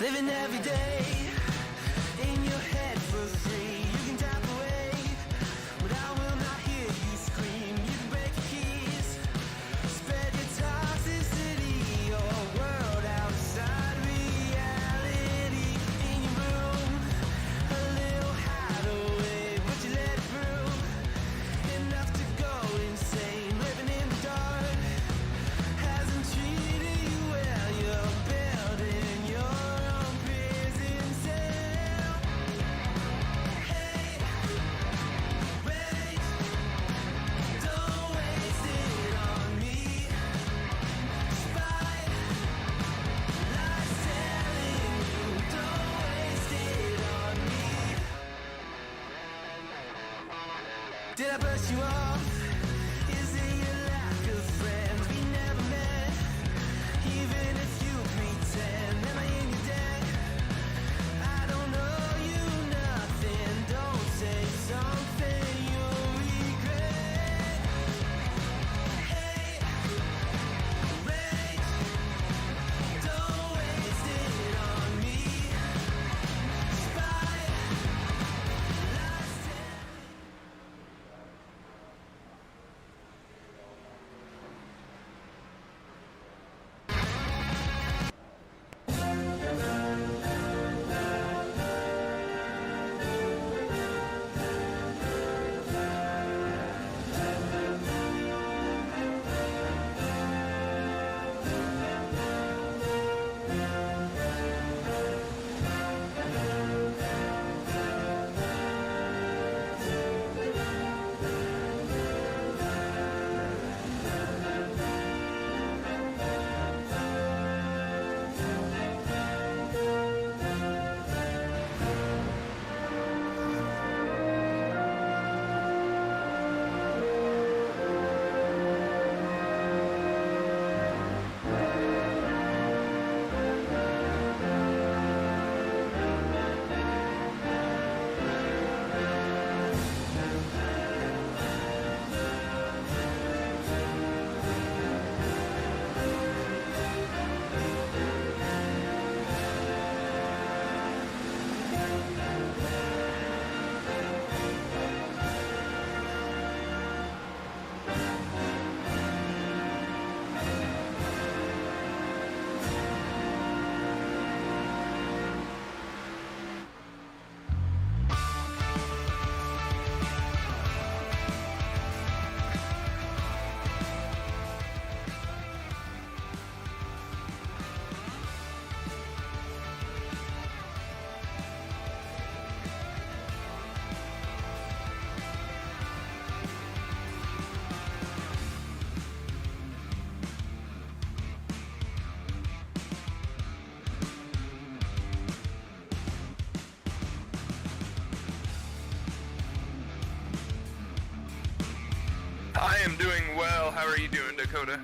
Living every day in your head for free. You can tap away, but I will not hear you scream. You can break your keys, spread your toxicity, your world outside reality. In your room, a little hideaway, but you let it through. Enough to go insane, living in the dark hasn't treated you well. You're building your own prison cell. Hey, wait, don't waste it on me. Spite lies telling you, don't waste it on me. Did I brush you off? Is it your lack of friends? We never met, even if you pretend. Am I in your debt? I don't owe you nothing. Don't say something you'll regret. Hey, wait, don't waste it on me. Spite lies telling. I am doing well. How are you doing, Dakota?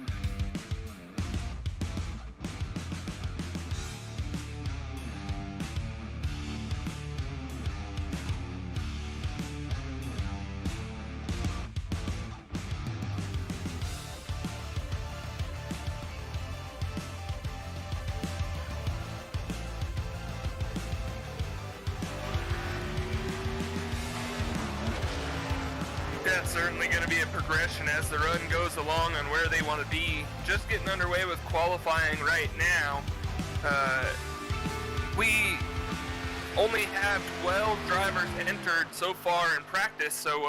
Yeah, certainly going to be a progression as the run goes along on where they want to be. Just getting underway with qualifying right now. We only have 12 drivers entered so far in practice, so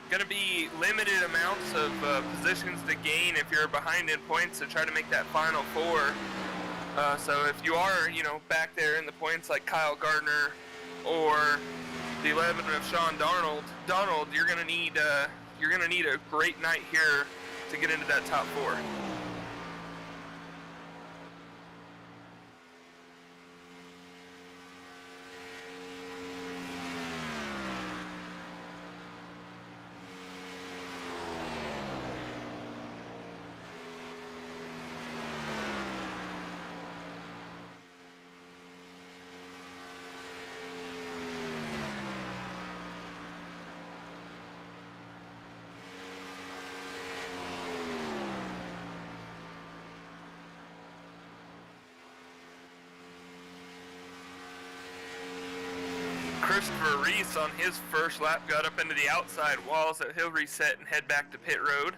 going to be limited amounts of positions to gain if you're behind in points to try to make that final four. So if you are, back there in the points like Kyle Gardner or the 11 of Sean Darnold, you're gonna need a great night here to get into that top four. Christopher Reese on his first lap got up into the outside wall, so he'll reset and head back to pit road.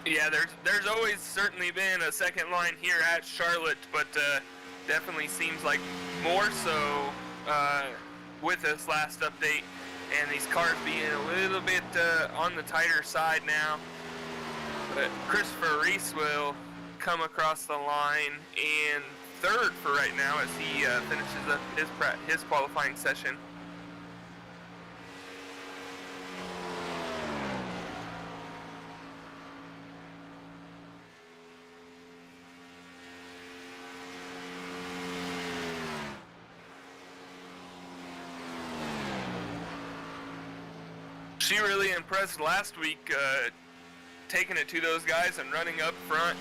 Yeah, there's always certainly been a second line here at Charlotte, but definitely seems like more so with this last update, and these cars being a little bit on the tighter side now. But Christopher Reese will come across the line in third for right now as he finishes up his qualifying session. She really impressed last week, taking it to those guys and running up front.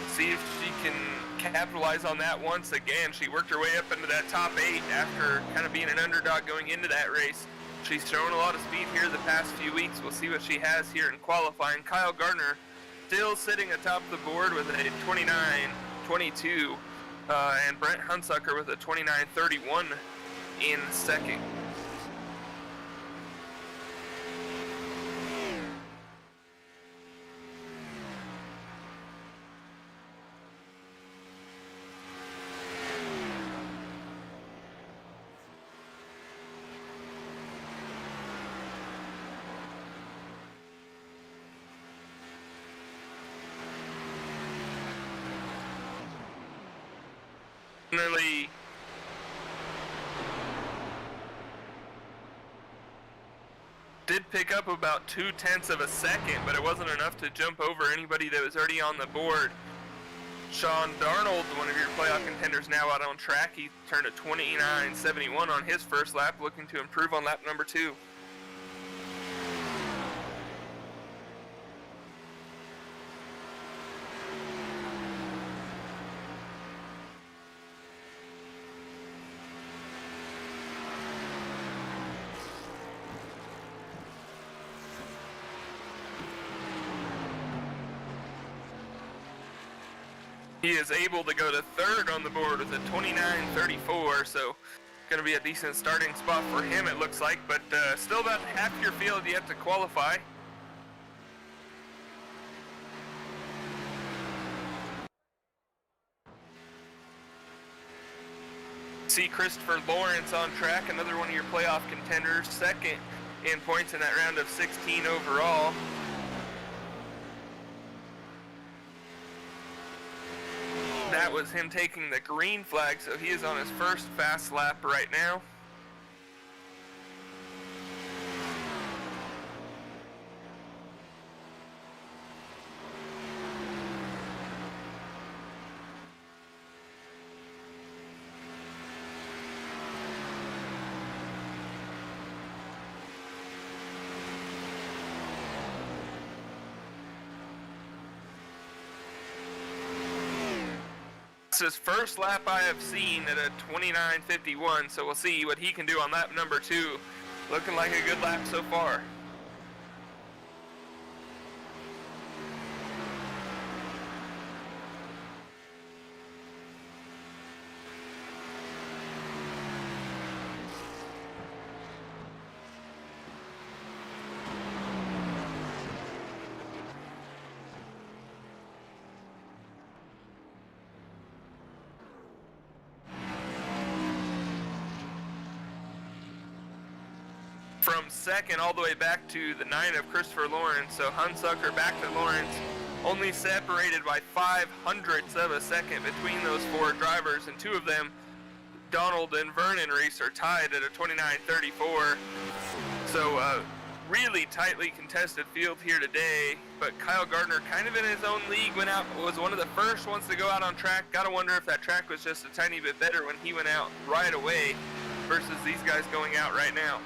See if she can capitalize on that once again. She worked her way up into that top 8 after kind of being an underdog going into that race. She's shown a lot of speed here the past few weeks. We'll see what she has here in qualifying. Kyle Gardner still sitting atop the board with a 29.22, and Brent Hunsucker with a 29.31 in second. Definitely did pick up about 0.2 of a second, but it wasn't enough to jump over anybody that was already on the board. Sean Darnold, one of your playoff contenders, now out on track. He turned a 29.71 on his first lap, looking to improve on lap number 2. He is able to go to third on the board with a 29.34, so going to be a decent starting spot for him, it looks like, but still about half your field yet to qualify. See Christopher Lawrence on track, another one of your playoff contenders, second in points in that round of 16 overall. That was him taking the green flag, so he is on his first fast lap right now. His first lap I have seen at a 29.51, so we'll see what he can do on lap number 2. Looking like a good lap so far. From second all the way back to the 9 of Christopher Lawrence, so Hunsucker back to Lawrence, only separated by 0.05 of a second between those 4 drivers, and 2 of them, Darnold and Vernon Reese, are tied at a 29:34. So really tightly contested field here today, but Kyle Gardner, kind of in his own league, went out, was one of the first ones to go out on track. Gotta wonder if that track was just a tiny bit better when he went out right away versus these guys going out right now.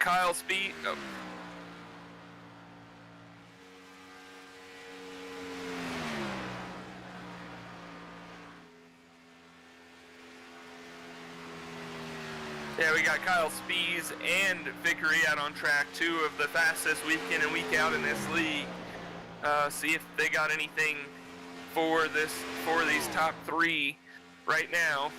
Kyle Speed. Oh. Yeah, we got Kyle Spees and Vickery out on track, 2 of the fastest week in and week out in this league. See if they got anything for these top 3 right now.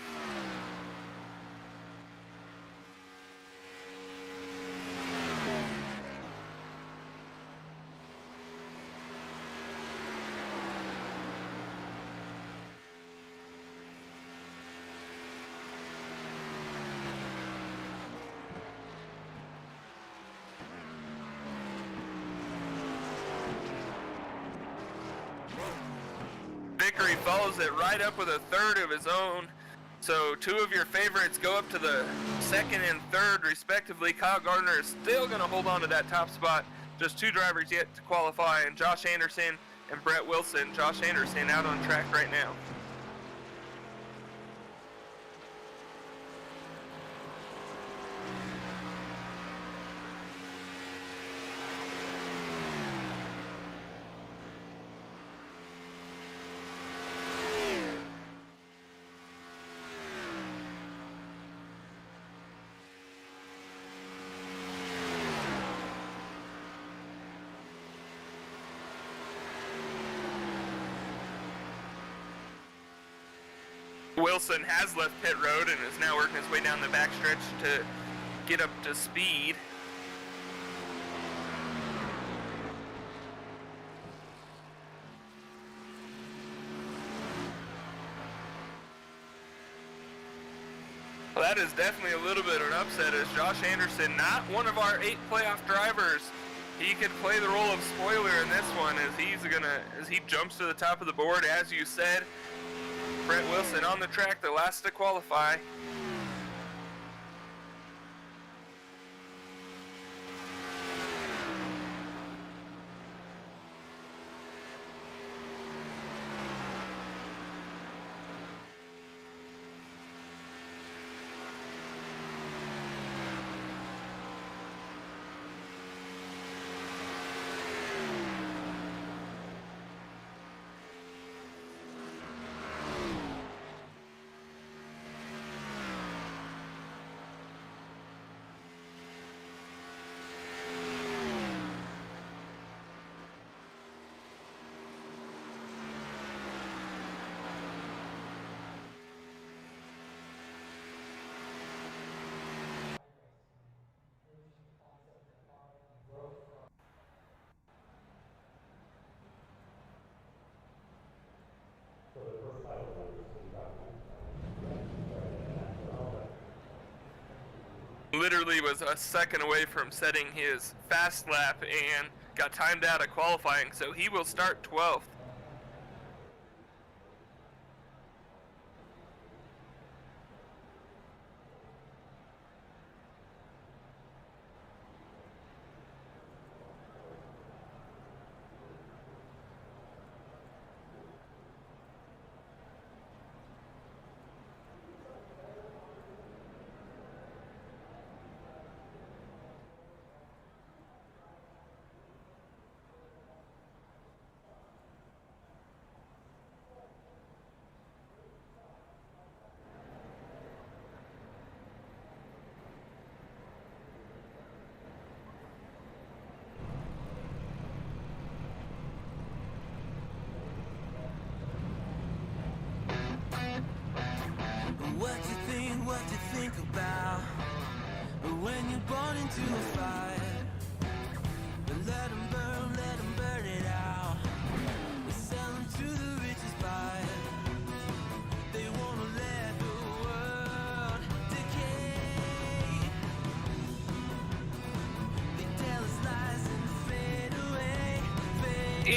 Vickery follows it right up with a 3rd of his own. So 2 of your favorites go up to the 2nd and 3rd respectively. Kyle Gardner is still going to hold on to that top spot. Just 2 drivers yet to qualify, and Josh Anderson and Brett Wilson. Josh Anderson out on track right now. Wilson has left pit road and is now working his way down the backstretch to get up to speed. Well, that is definitely a little bit of an upset, as Josh Anderson, not one of our 8 playoff drivers. He could play the role of spoiler in this one as he jumps to the top of the board, as you said. Brett Wilson on the track, the last to qualify. Literally was a second away from setting his fast lap and got timed out of qualifying, so he will start 12th. What you think about when you're born into a fire? Let them burn it out. We sell them to the richest buyer. They wanna let the world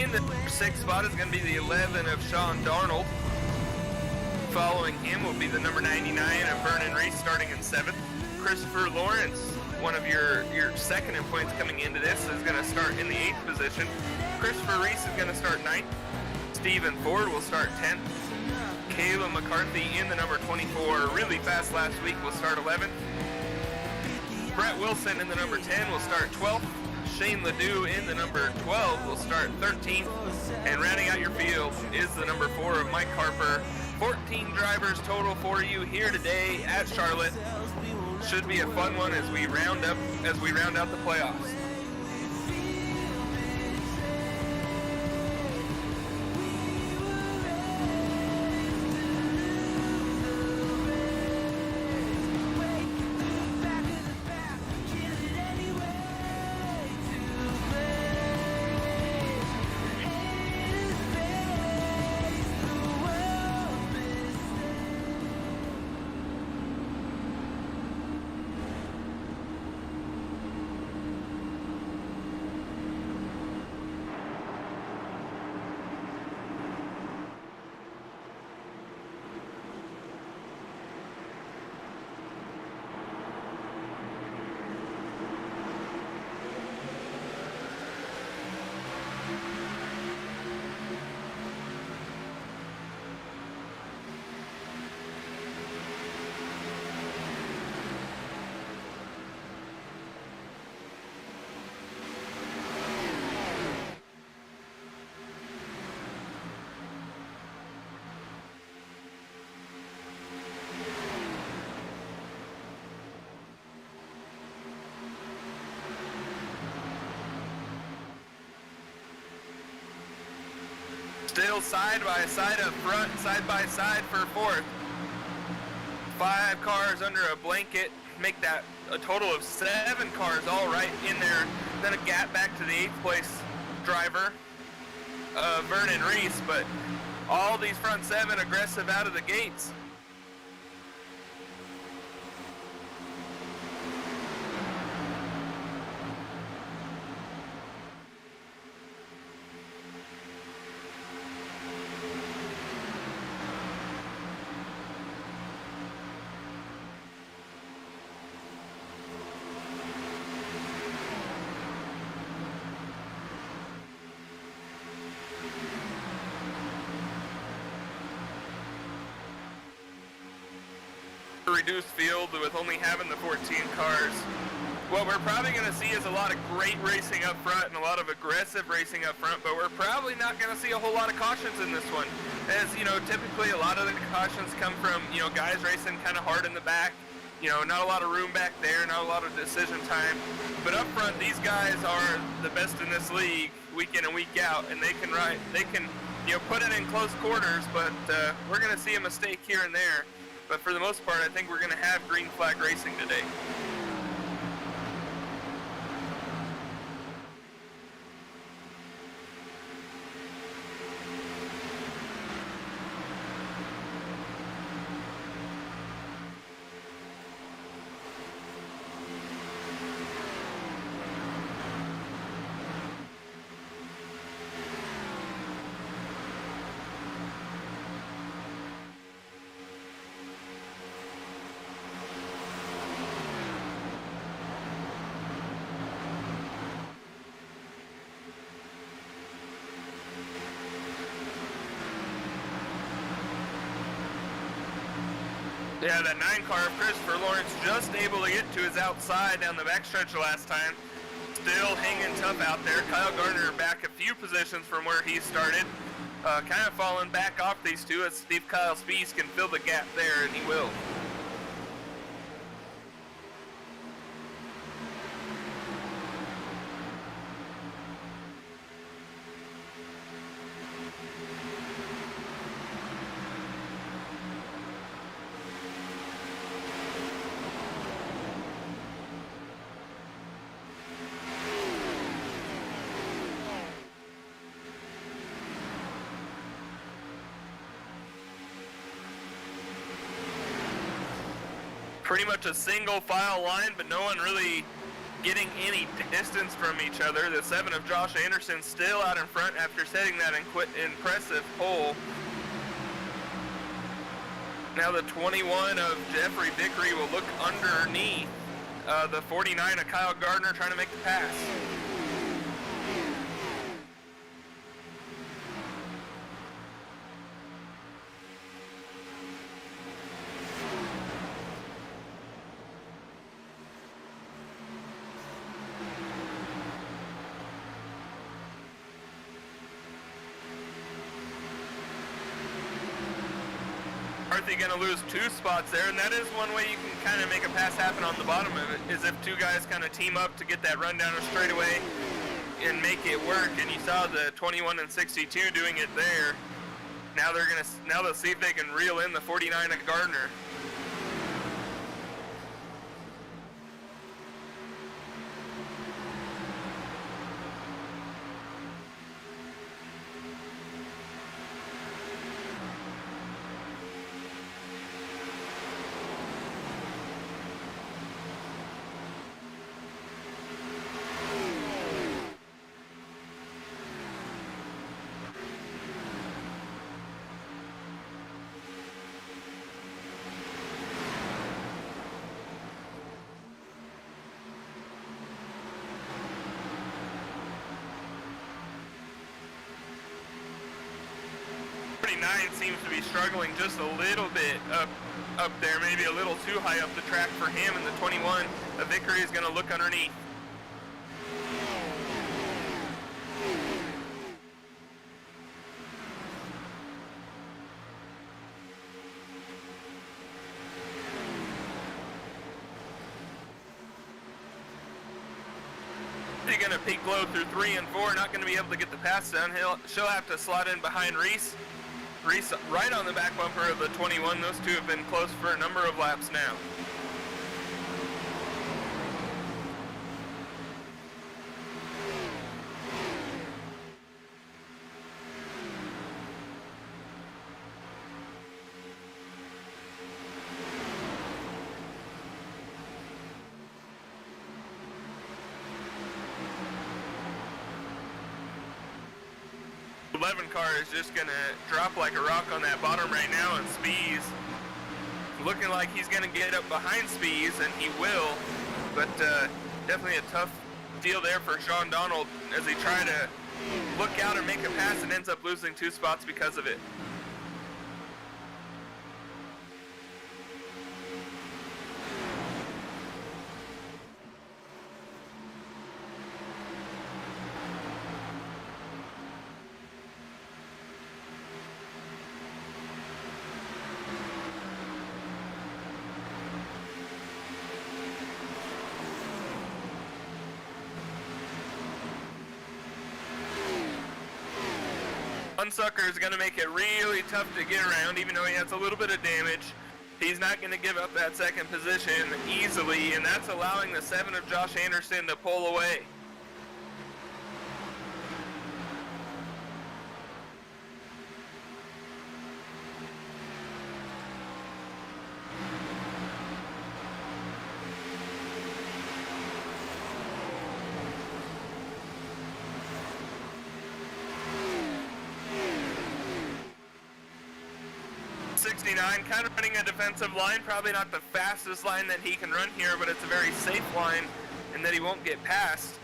In the 6th spot is going to be the 11 of Sean Darnold. Following him will be the number 99 of Vernon Reese, starting in 7th. Christopher Lawrence, one of your second in points coming into this, is going to start in the 8th position. Christopher Reese is going to start 9th. Stephen Ford will start 10th. Kayla McCarthy in the number 24, really fast last week, will start 11th. Brett Wilson in the number 10 will start 12th. Shane Ledoux in the number 12 will start 13th. And rounding out your field is the number 4 of Mike Harper. 14 drivers total for you here today at Charlotte. Should be a fun one as we round out the playoffs. Still side by side up front, side by side for 4th. 5 cars under a blanket, make that a total of 7 cars all right in there. Then a gap back to the 8th place driver, Vernon Reese, but all these front 7 aggressive out of the gates. Reduced field with only having the 14 cars. What we're probably going to see is a lot of great racing up front and a lot of aggressive racing up front, but we're probably not going to see a whole lot of cautions in this one. As, you know, typically a lot of the cautions come from, you know, guys racing kind of hard in the back. You know, not a lot of room back there, not a lot of decision time. But up front, these guys are the best in this league week in and week out, and they can, you know, put it in close quarters, but we're going to see a mistake here and there. But for the most part, I think we're going to have green flag racing today. Yeah, that 9 car of Christopher Lawrence just able to get to his outside down the backstretch last time. Still hanging tough out there. Kyle Gardner back a few positions from where he started. Kind of falling back off these two as Steve Kyle Spees can fill the gap there, and he will. Pretty much a single file line, but no one really getting any distance from each other. The 7 of Josh Anderson still out in front after setting that impressive pole. Now the 21 of Jeffrey Vickery will look underneath the 49 of Kyle Gardner trying to make the pass. McCarthy going to lose 2 spots there, and that is one way you can kind of make a pass happen on the bottom of it, is if 2 guys kind of team up to get that run down a straightaway and make it work. And you saw the 21 and 62 doing it there. Now they'll see if they can reel in the 49 at Gardner. Seems to be struggling just a little bit up there, maybe a little too high up the track for him, and the 21 of Vickery is going to look underneath. He's going to peak low through 3 and 4, not going to be able to get the pass down. She'll have to slot in behind Reese. Reese right on the back bumper of the 21. Those 2 have been close for a number of laps now. The 11 car is just going to drop like a rock on that bottom right now, and Spees looking like he's going to get up behind Spees, and he will, but definitely a tough deal there for Sean Darnold as he tried to look out and make a pass and ends up losing 2 spots because of it. Unsucker is going to make it really tough to get around, even though he has a little bit of damage. He's not going to give up that second position easily, and that's allowing the 7 of Josh Anderson to pull away. Kind of running a defensive line, probably not the fastest line that he can run here, but it's a very safe line and that he won't get past.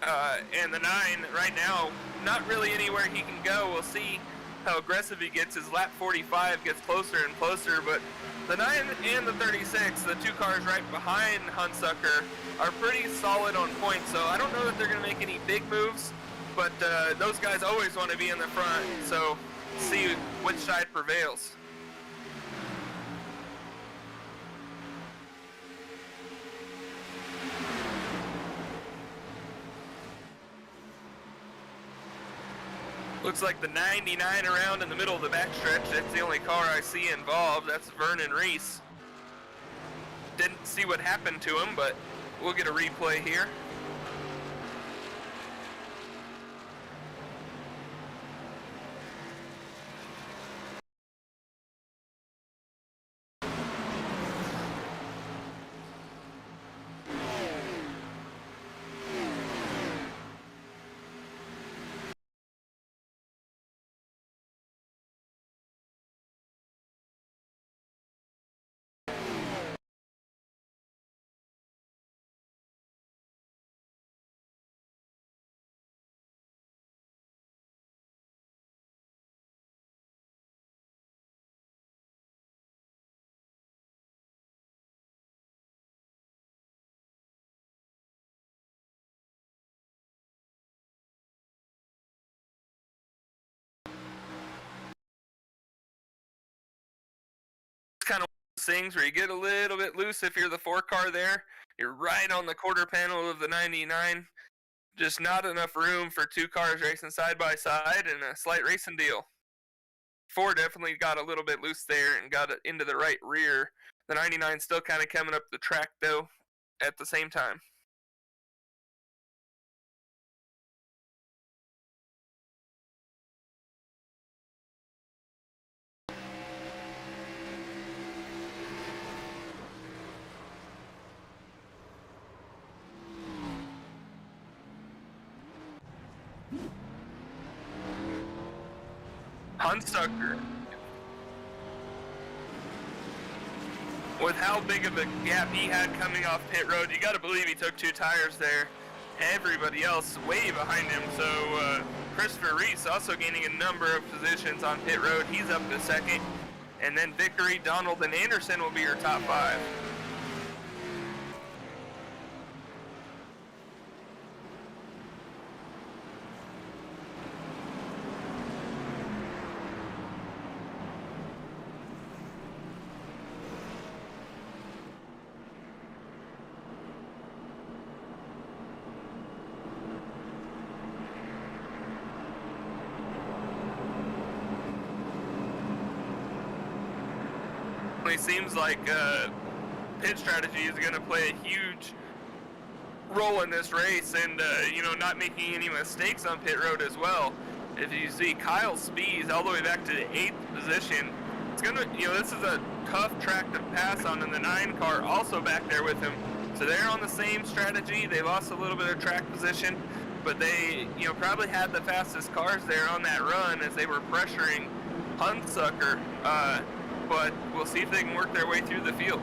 And the 9 right now, not really anywhere he can go. We'll see how aggressive he gets. His lap 45 gets closer and closer, but the 9 and the 36, the 2 cars right behind Hunsucker, are pretty solid on points, so I don't know that they're going to make any big moves, but those guys always want to be in the front, so see which side prevails. Looks like the 99 around in the middle of the backstretch. That's the only car I see involved. That's Vernon Reese. Didn't see what happened to him, but we'll get a replay here. kind of things where you get a little bit loose if you're the 4 car there. You're right on the quarter panel of the 99. Just not enough room for 2 cars racing side by side and a slight racing deal. 4 definitely got a little bit loose there and got it into the right rear. The 99 still kind of coming up the track though at the same time. Hunsucker, with how big of a gap he had coming off pit road, you got to believe he took 2 tires there. Everybody else way behind him. So Christopher Reese also gaining a number of positions on pit road. He's up to 2nd. And then Vickery, Darnold, and Anderson will be your top 5. It seems like pit strategy is going to play a huge role in this race, and not making any mistakes on pit road as well. If you see Kyle Spees all the way back to the 8th position, it's gonna, this is a tough track to pass on, and the 9 car also back there with him. So they're on the same strategy. They lost a little bit of track position, but they, probably had the fastest cars there on that run as they were pressuring Hunsucker. But we'll see if they can work their way through the field.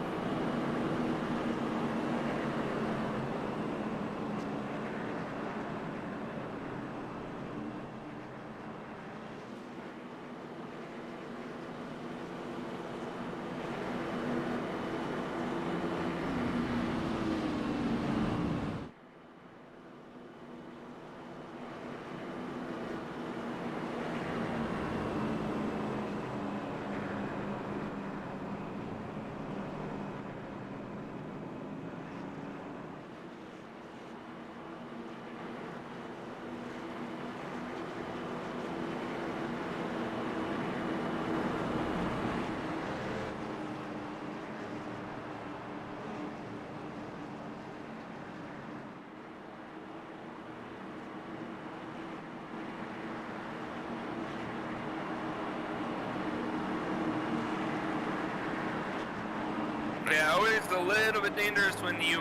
Yeah, always a little bit dangerous when you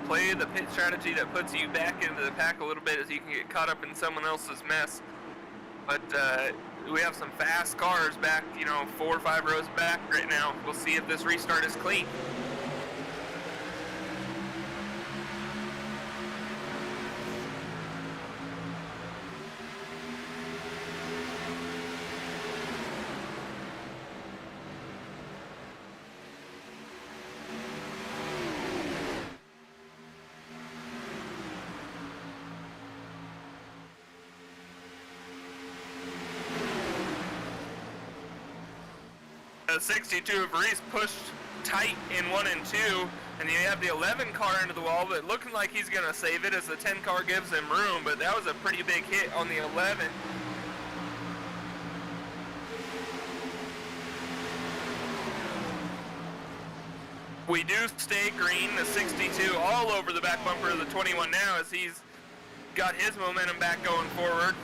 play the pit strategy that puts you back into the pack a little bit, as you can get caught up in someone else's mess. But we have some fast cars back, 4 or 5 rows back right now. We'll see if this restart is clean. The 62 of Reese pushed tight in 1 and 2, and you have the 11 car into the wall, but looking like he's going to save it as the 10 car gives him room, but that was a pretty big hit on the 11. We do stay green, the 62 all over the back bumper of the 21 now, as he's got his momentum back going forward.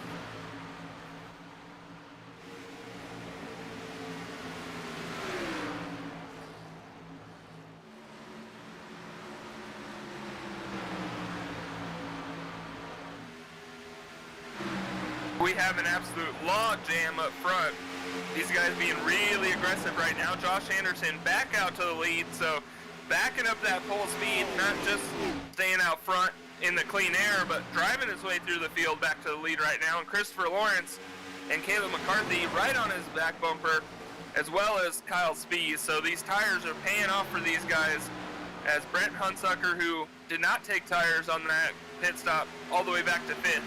We have an absolute log jam up front. These guys being really aggressive right now. Josh Anderson back out to the lead, so backing up that full speed, not just staying out front in the clean air, but driving his way through the field back to the lead right now. And Christopher Lawrence and Kayla McCarthy right on his back bumper, as well as Kyle Spees. So these tires are paying off for these guys, as Brent Hunsucker, who did not take tires on that pit stop, all the way back to 5th.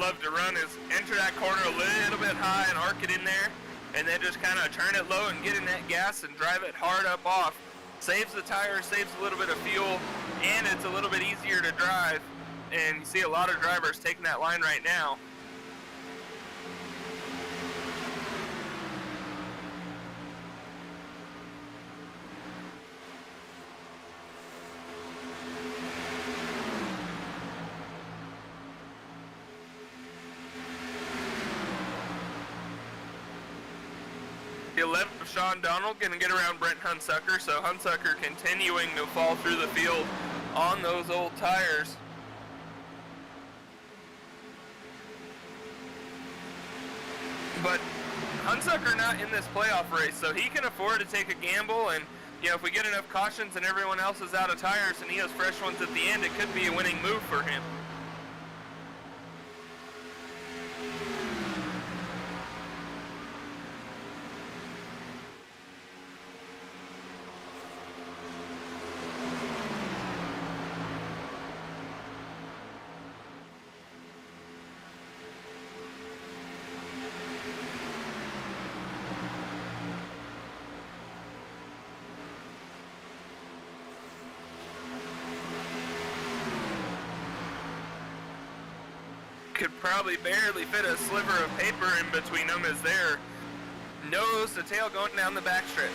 love to run is enter that corner a little bit high and arc it in there, and then just kind of turn it low and get in that gas and drive it hard up off. Saves the tire, saves a little bit of fuel, and it's a little bit easier to drive. And you see a lot of drivers taking that line right now. The 11th of Sean Darnold going to get around Brent Hunsucker, so Hunsucker continuing to fall through the field on those old tires. But Hunsucker not in this playoff race, so he can afford to take a gamble, and if we get enough cautions and everyone else is out of tires and he has fresh ones at the end, it could be a winning move for him. Could probably barely fit a sliver of paper in between them as they're nose to tail going down the backstretch.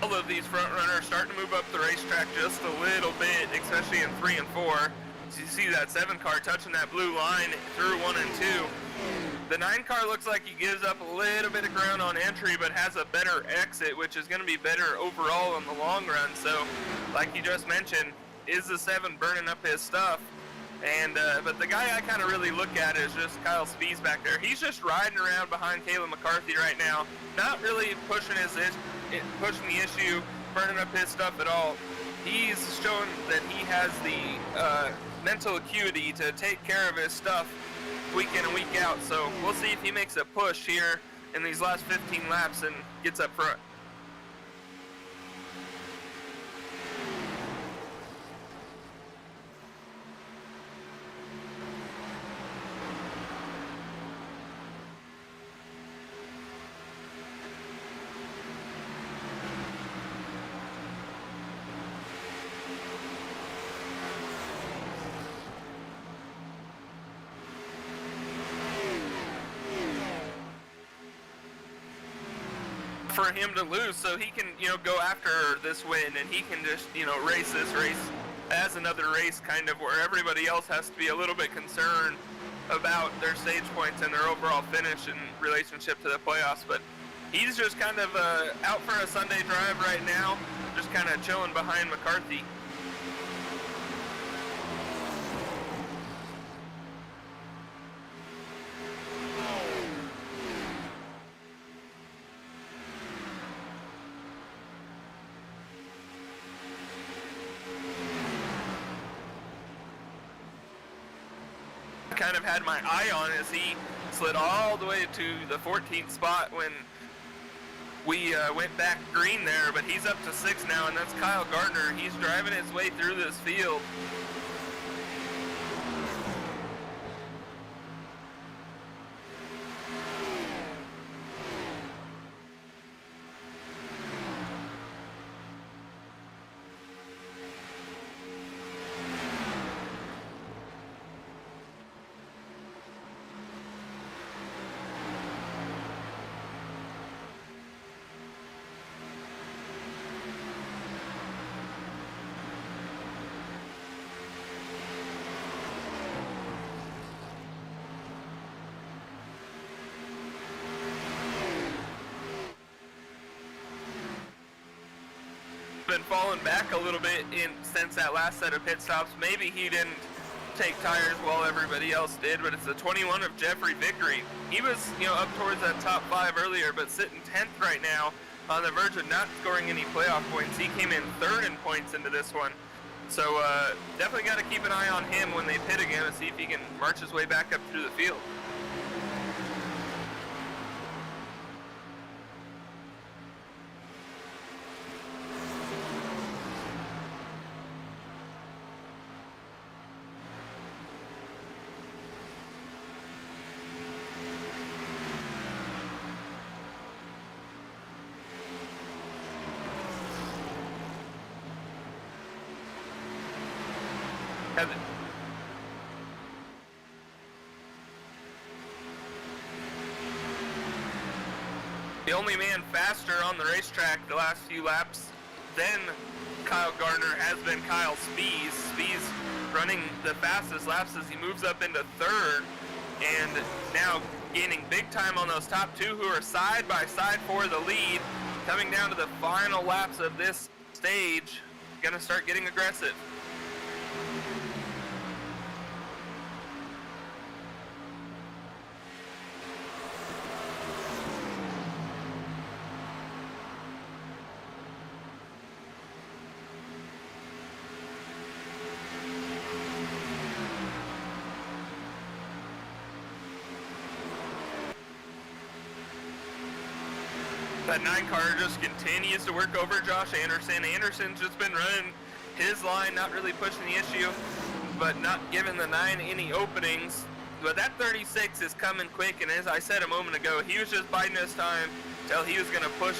All of these front runners starting to move up the racetrack just a little bit, especially in 3 and 4. So you see that 7 car touching that blue line through 1 and 2. The 9 car looks like he gives up a little bit of ground on entry, but has a better exit, which is going to be better overall in the long run. So, like you just mentioned, is the 7 burning up his stuff? And but the guy I kind of really look at is just Kyle Spees back there. He's just riding around behind Kayla McCarthy right now, not really pushing the issue, burning up his stuff at all. He's shown that he has the mental acuity to take care of his stuff week in and week out. So we'll see if he makes a push here in these last 15 laps and gets up front. For him to lose, so he can, go after this win, and he can just, race this race as another race, kind of where everybody else has to be a little bit concerned about their stage points and their overall finish in relationship to the playoffs. But he's just kind of out for a Sunday drive right now, just kind of chilling behind McCarthy. Kind of had my eye on as he slid all the way to the 14th spot when we went back green there, but he's up to 6 now, and that's Kyle Gardner. He's driving his way through this field. been falling back a little bit since that last set of pit stops. Maybe he didn't take tires while everybody else did, but it's the 21 of Jeffrey Vickery. He was, up towards that top 5 earlier, but sitting 10th right now on the verge of not scoring any playoff points. He came in 3rd in points into this one. So definitely got to keep an eye on him when they pit again and see if he can march his way back up through the field. The only man faster on the racetrack the last few laps than Kyle Gardner has been Kyle Spees. Spees running the fastest laps as he moves up into 3rd, and now gaining big time on those top 2 who are side by side for the lead. Coming down to the final laps of this stage, gonna start getting aggressive. That 9 car just continues to work over Josh Anderson. Anderson's just been running his line, not really pushing the issue, but not giving the 9 any openings. But that 36 is coming quick, and as I said a moment ago, he was just biding his time till he was going to push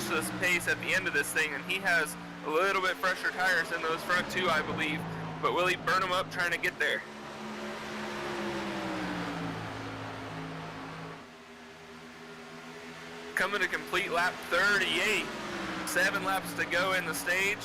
this pace at the end of this thing, and he has a little bit fresher tires in those front 2, I believe. But will he burn them up trying to get there? Coming to complete lap 38. 7 laps to go in the stage.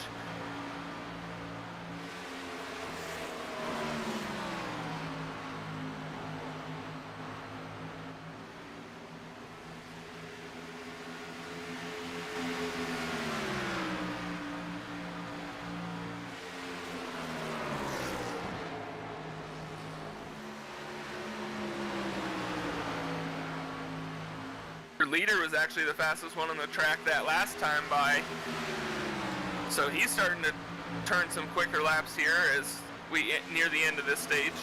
Leader was actually the fastest one on the track that last time by, so he's starting to turn some quicker laps here as we near the end of this stage.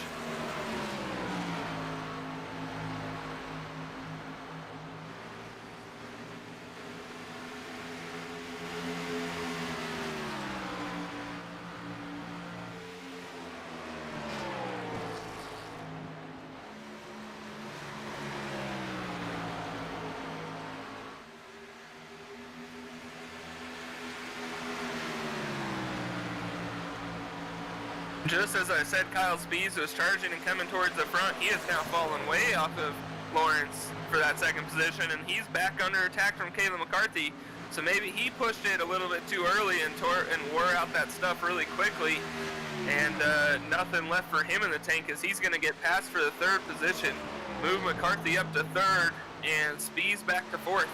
Just as I said, Kyle Spees was charging and coming towards the front. He has now fallen way off of Lawrence for that 2nd position, and he's back under attack from Kayla McCarthy. So maybe he pushed it a little bit too early and wore out that stuff really quickly, and nothing left for him in the tank as he's going to get passed for the 3rd position. Move McCarthy up to 3rd, and Spees back to 4th.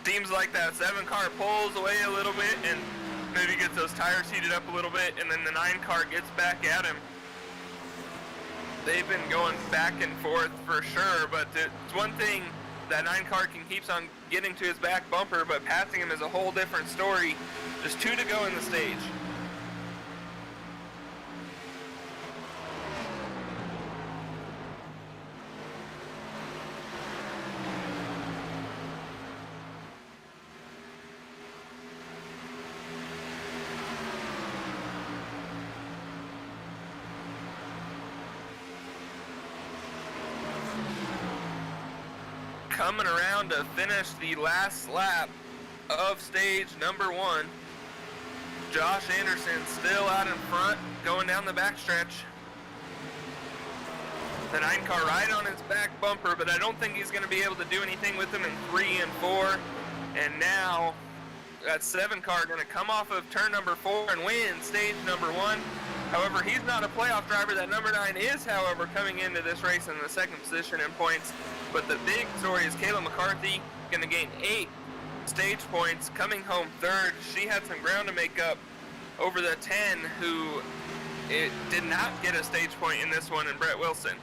Seems like that 7 car pulls away a little bit and maybe gets those tires heated up a little bit, and then the 9 car gets back at him. They've been going back and forth for sure, but it's one thing that 9 car can keeps on getting to his back bumper, but passing him is a whole different story. Just 2 to go in the stage. Coming around to finish the last lap of stage number 1. Josh Anderson still out in front, going down the backstretch. The 9 car right on his back bumper, but I don't think he's going to be able to do anything with him in 3 and 4. And now that 7 car going to come off of turn number 4 and win stage number 1. However, he's not a playoff driver. That number 9 is, however, coming into this race in the 2nd position in points. But the big story is Kayla McCarthy going to gain 8 stage points, coming home 3rd. She had some ground to make up over the 10, who did not get a stage point in this one, and Brett Wilson.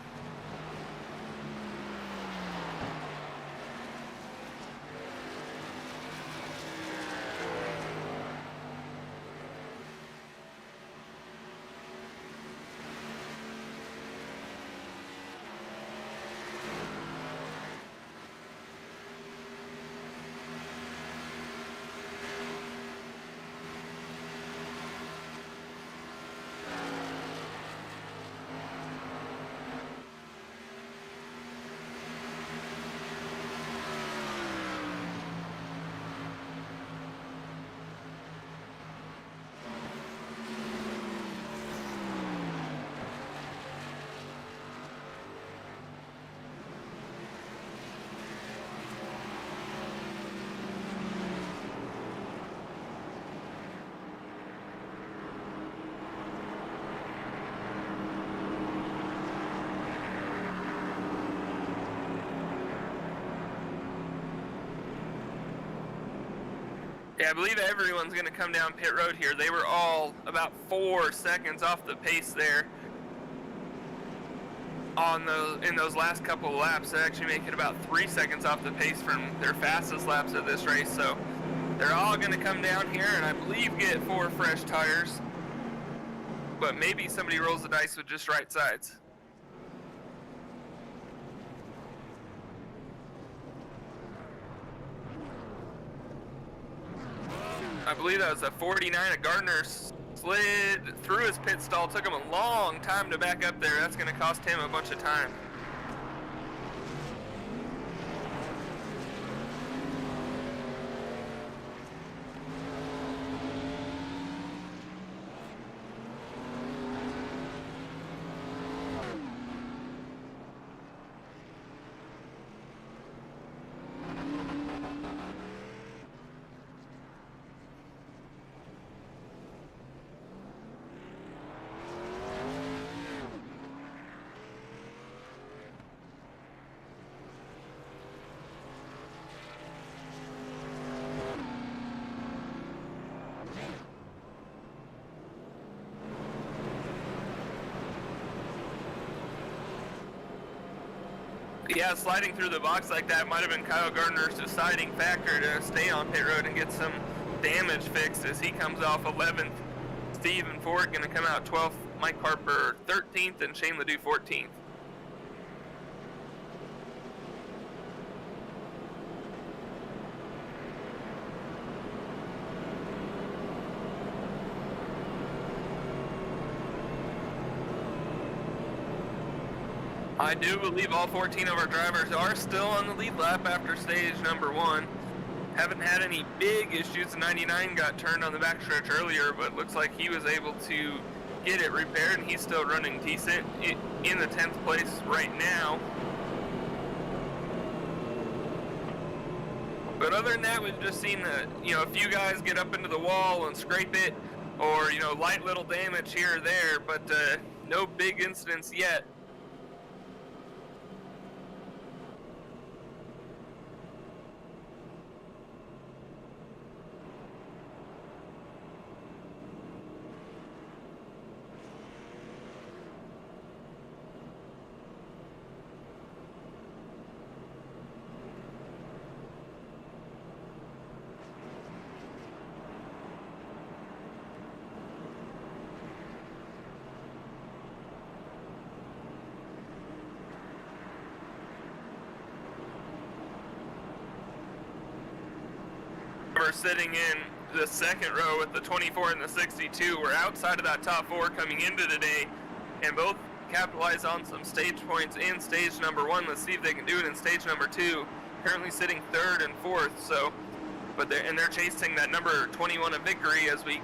Yeah, I believe everyone's going to come down pit road here. They were all about 4 seconds off the pace there in those last couple of laps. They actually make it about 3 seconds off the pace from their fastest laps of this race. So they're all going to come down here and I believe get 4 fresh tires. But maybe somebody rolls the dice with just right sides. I believe that was a 49 of Gardner slid through his pit stall. Took him a long time to back up there. That's going to cost him a bunch of time. Yeah, sliding through the box like that might have been Kyle Gardner's deciding factor to stay on pit road and get some damage fixed as he comes off 11th. Steven Ford going to come out 12th, Mike Harper 13th, and Shane Ledoux 14th. I do believe all 14 of our drivers are still on the lead lap after stage number 1. Haven't had any big issues. The 99 got turned on the backstretch earlier, but looks like he was able to get it repaired, and he's still running decent in the 10th place right now. But other than that, we've just seen a few guys get up into the wall and scrape it, or light little damage here or there, but no big incidents yet. We're sitting in the second row with the 24 and the 62. We're outside of that top 4 coming into today, and both capitalize on some stage points in stage number 1. Let's see if they can do it in stage number 2. Currently sitting 3rd and 4th, so, but they're chasing that number 21 of victory as we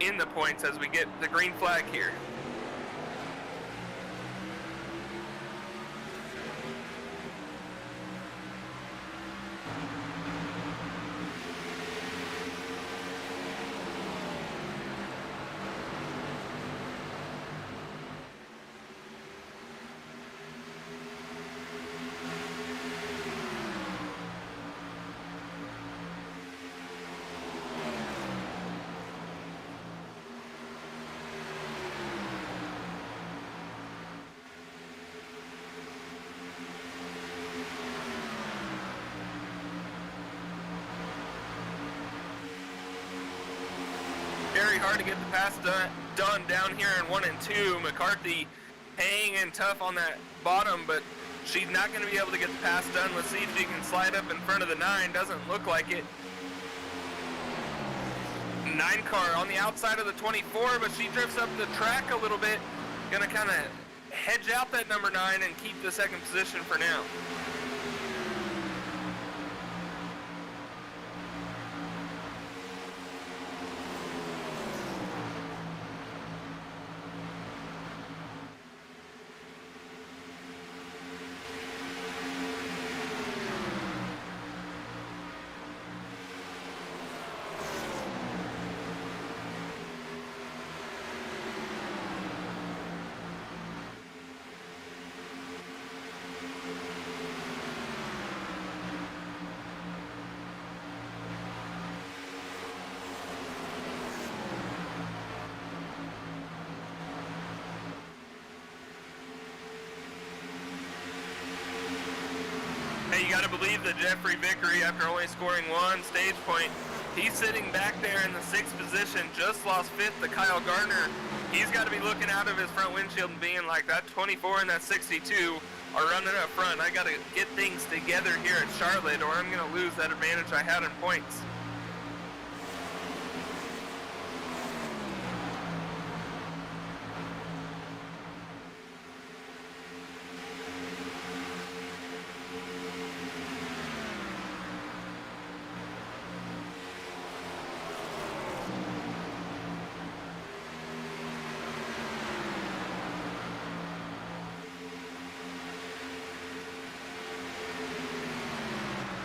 in the points as we get the green flag here. Very hard to get the pass done down here in 1 and 2. McCarthy hanging tough on that bottom, but she's not going to be able to get the pass done. Let's see if she can slide up in front of the 9. Doesn't look like it. 9 car on the outside of the 24, but she drifts up the track a little bit. Going to kind of hedge out that number 9 and keep the second position for now. Hey, you got to believe that Jeffrey Vickery, after only scoring 1 stage point, he's sitting back there in the 6th position, just lost 5th to Kyle Gardner. He's got to be looking out of his front windshield and being like, that 24 and that 62 are running up front. I got to get things together here at Charlotte, or I'm going to lose that advantage I had in points.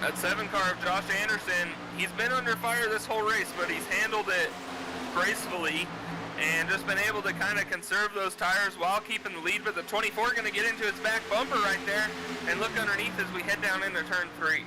That 7 car of Josh Anderson, he's been under fire this whole race, but he's handled it gracefully and just been able to kind of conserve those tires while keeping the lead. But the 24 going to get into its back bumper right there and look underneath as we head down into turn 3.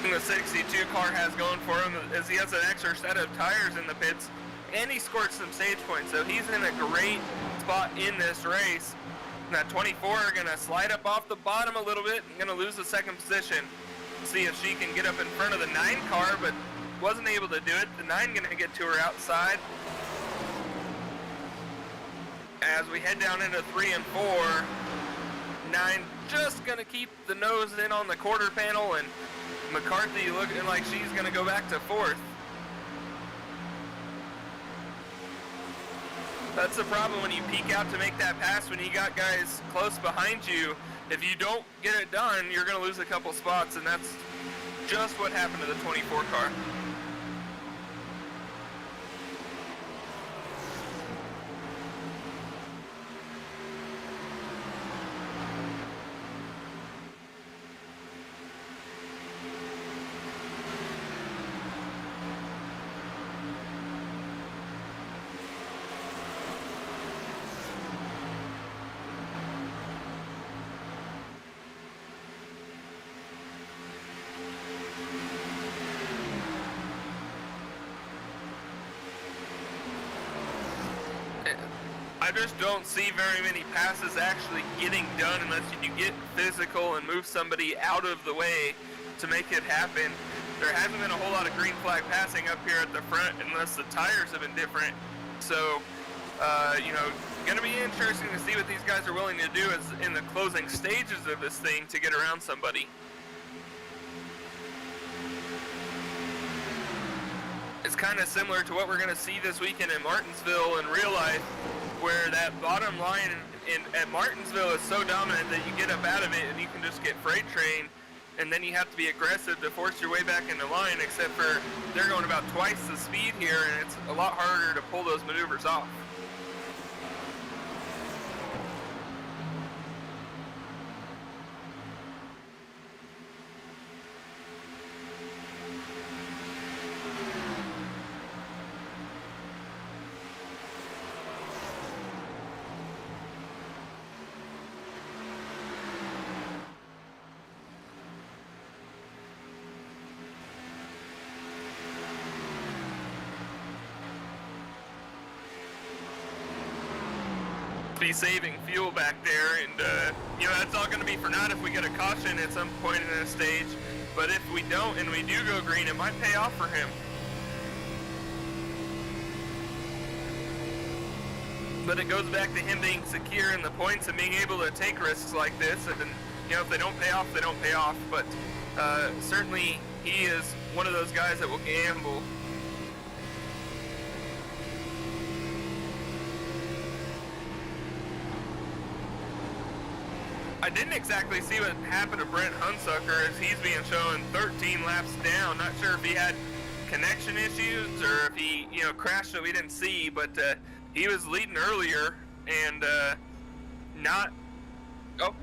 The 62 car has going for him is he has an extra set of tires in the pits, and he scored some stage points, so he's in a great spot in this race. And that 24 are going to slide up off the bottom a little bit and going to lose the second position. See if she can get up in front of the 9 car, but wasn't able to do it. The 9 going to get to her outside. As we head down into 3 and 4, 9 just going to keep the nose in on the quarter panel, and McCarthy looking like she's going to go back to 4th. That's the problem when you peek out to make that pass when you got guys close behind you. If you don't get it done, you're going to lose a couple spots, and that's just what happened to the 24 car. just don't see very many passes actually getting done unless you get physical and move somebody out of the way to make it happen. There hasn't been a whole lot of green flag passing up here at the front unless the tires have been different. So, you know, going to be interesting to see what these guys are willing to do as in the closing stages of this thing to get around somebody. It's kind of similar to what we're going to see this weekend in Martinsville in real life, where that bottom line at Martinsville is so dominant that you get up out of it and you can just get freight train, and then you have to be aggressive to force your way back into line, except for they're going about twice the speed here, and it's a lot harder to pull those maneuvers off. Be saving fuel back there, and you know, that's all going to be for naught if we get a caution at some point in this stage. But if we don't and we do go green, it might pay off for him. But it goes back to him being secure in the points and being able to take risks like this. And you know, if they don't pay off, they don't pay off. But certainly he is one of those guys that will gamble. I didn't exactly see what happened to Brent Hunsucker as he's being shown 13 laps down. Not sure if he had connection issues or if he, you know, crashed that we didn't see, but he was leading earlier and not. Oh.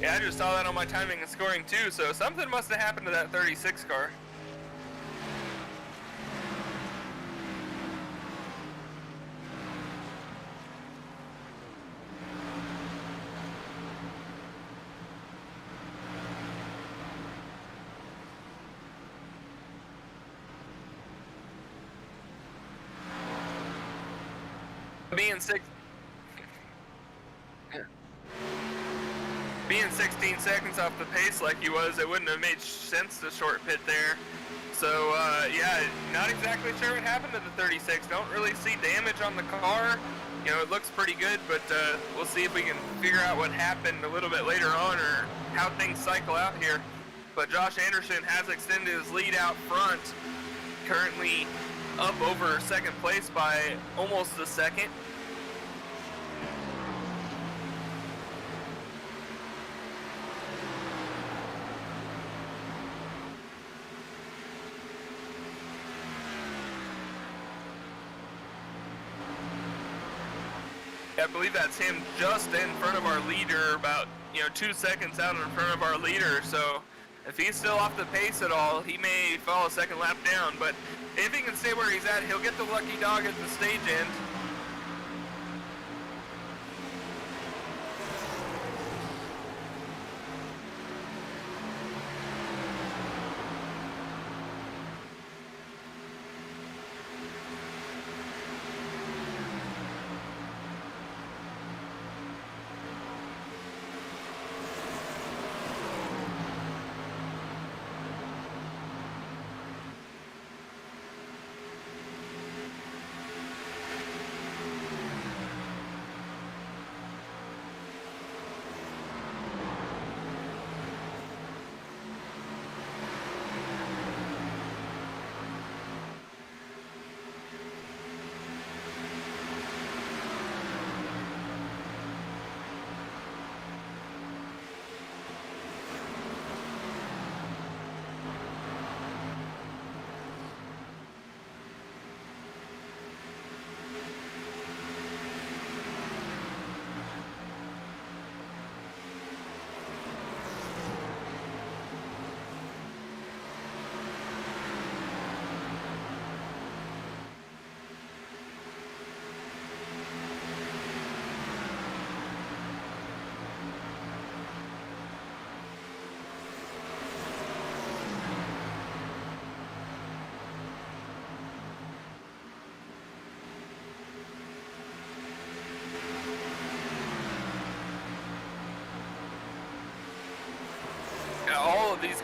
Yeah, I just saw that on my timing and scoring too, so something must have happened to that 36 car. Being 16 seconds off the pace like he was, it wouldn't have made sense to short pit there. So, yeah, not exactly sure what happened to the 36. Don't really see damage on the car. You know, it looks pretty good, but we'll see if we can figure out what happened a little bit later on or how things cycle out here. But Josh Anderson has extended his lead out front, currently up over second place by almost a second. I believe that's him just in front of our leader, about, you know, 2 seconds out in front of our leader. So if he's still off the pace at all, he may fall a second lap down. But if he can stay where he's at, he'll get the lucky dog at the stage end.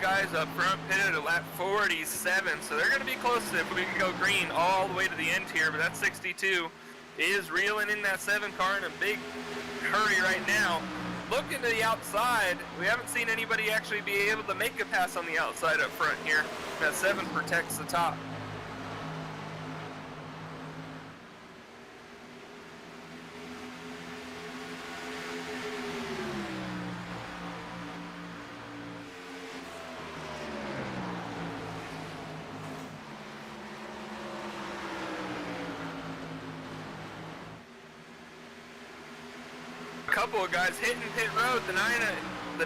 guys up front pitted at lap 47, so they're going to be close to it if we can go green all the way to the end here, but that 62 is reeling in that 7 car in a big hurry right now. Looking to the outside, we haven't seen anybody actually be able to make a pass on the outside up front here. That 7 protects the top. Couple of guys hitting pit road. The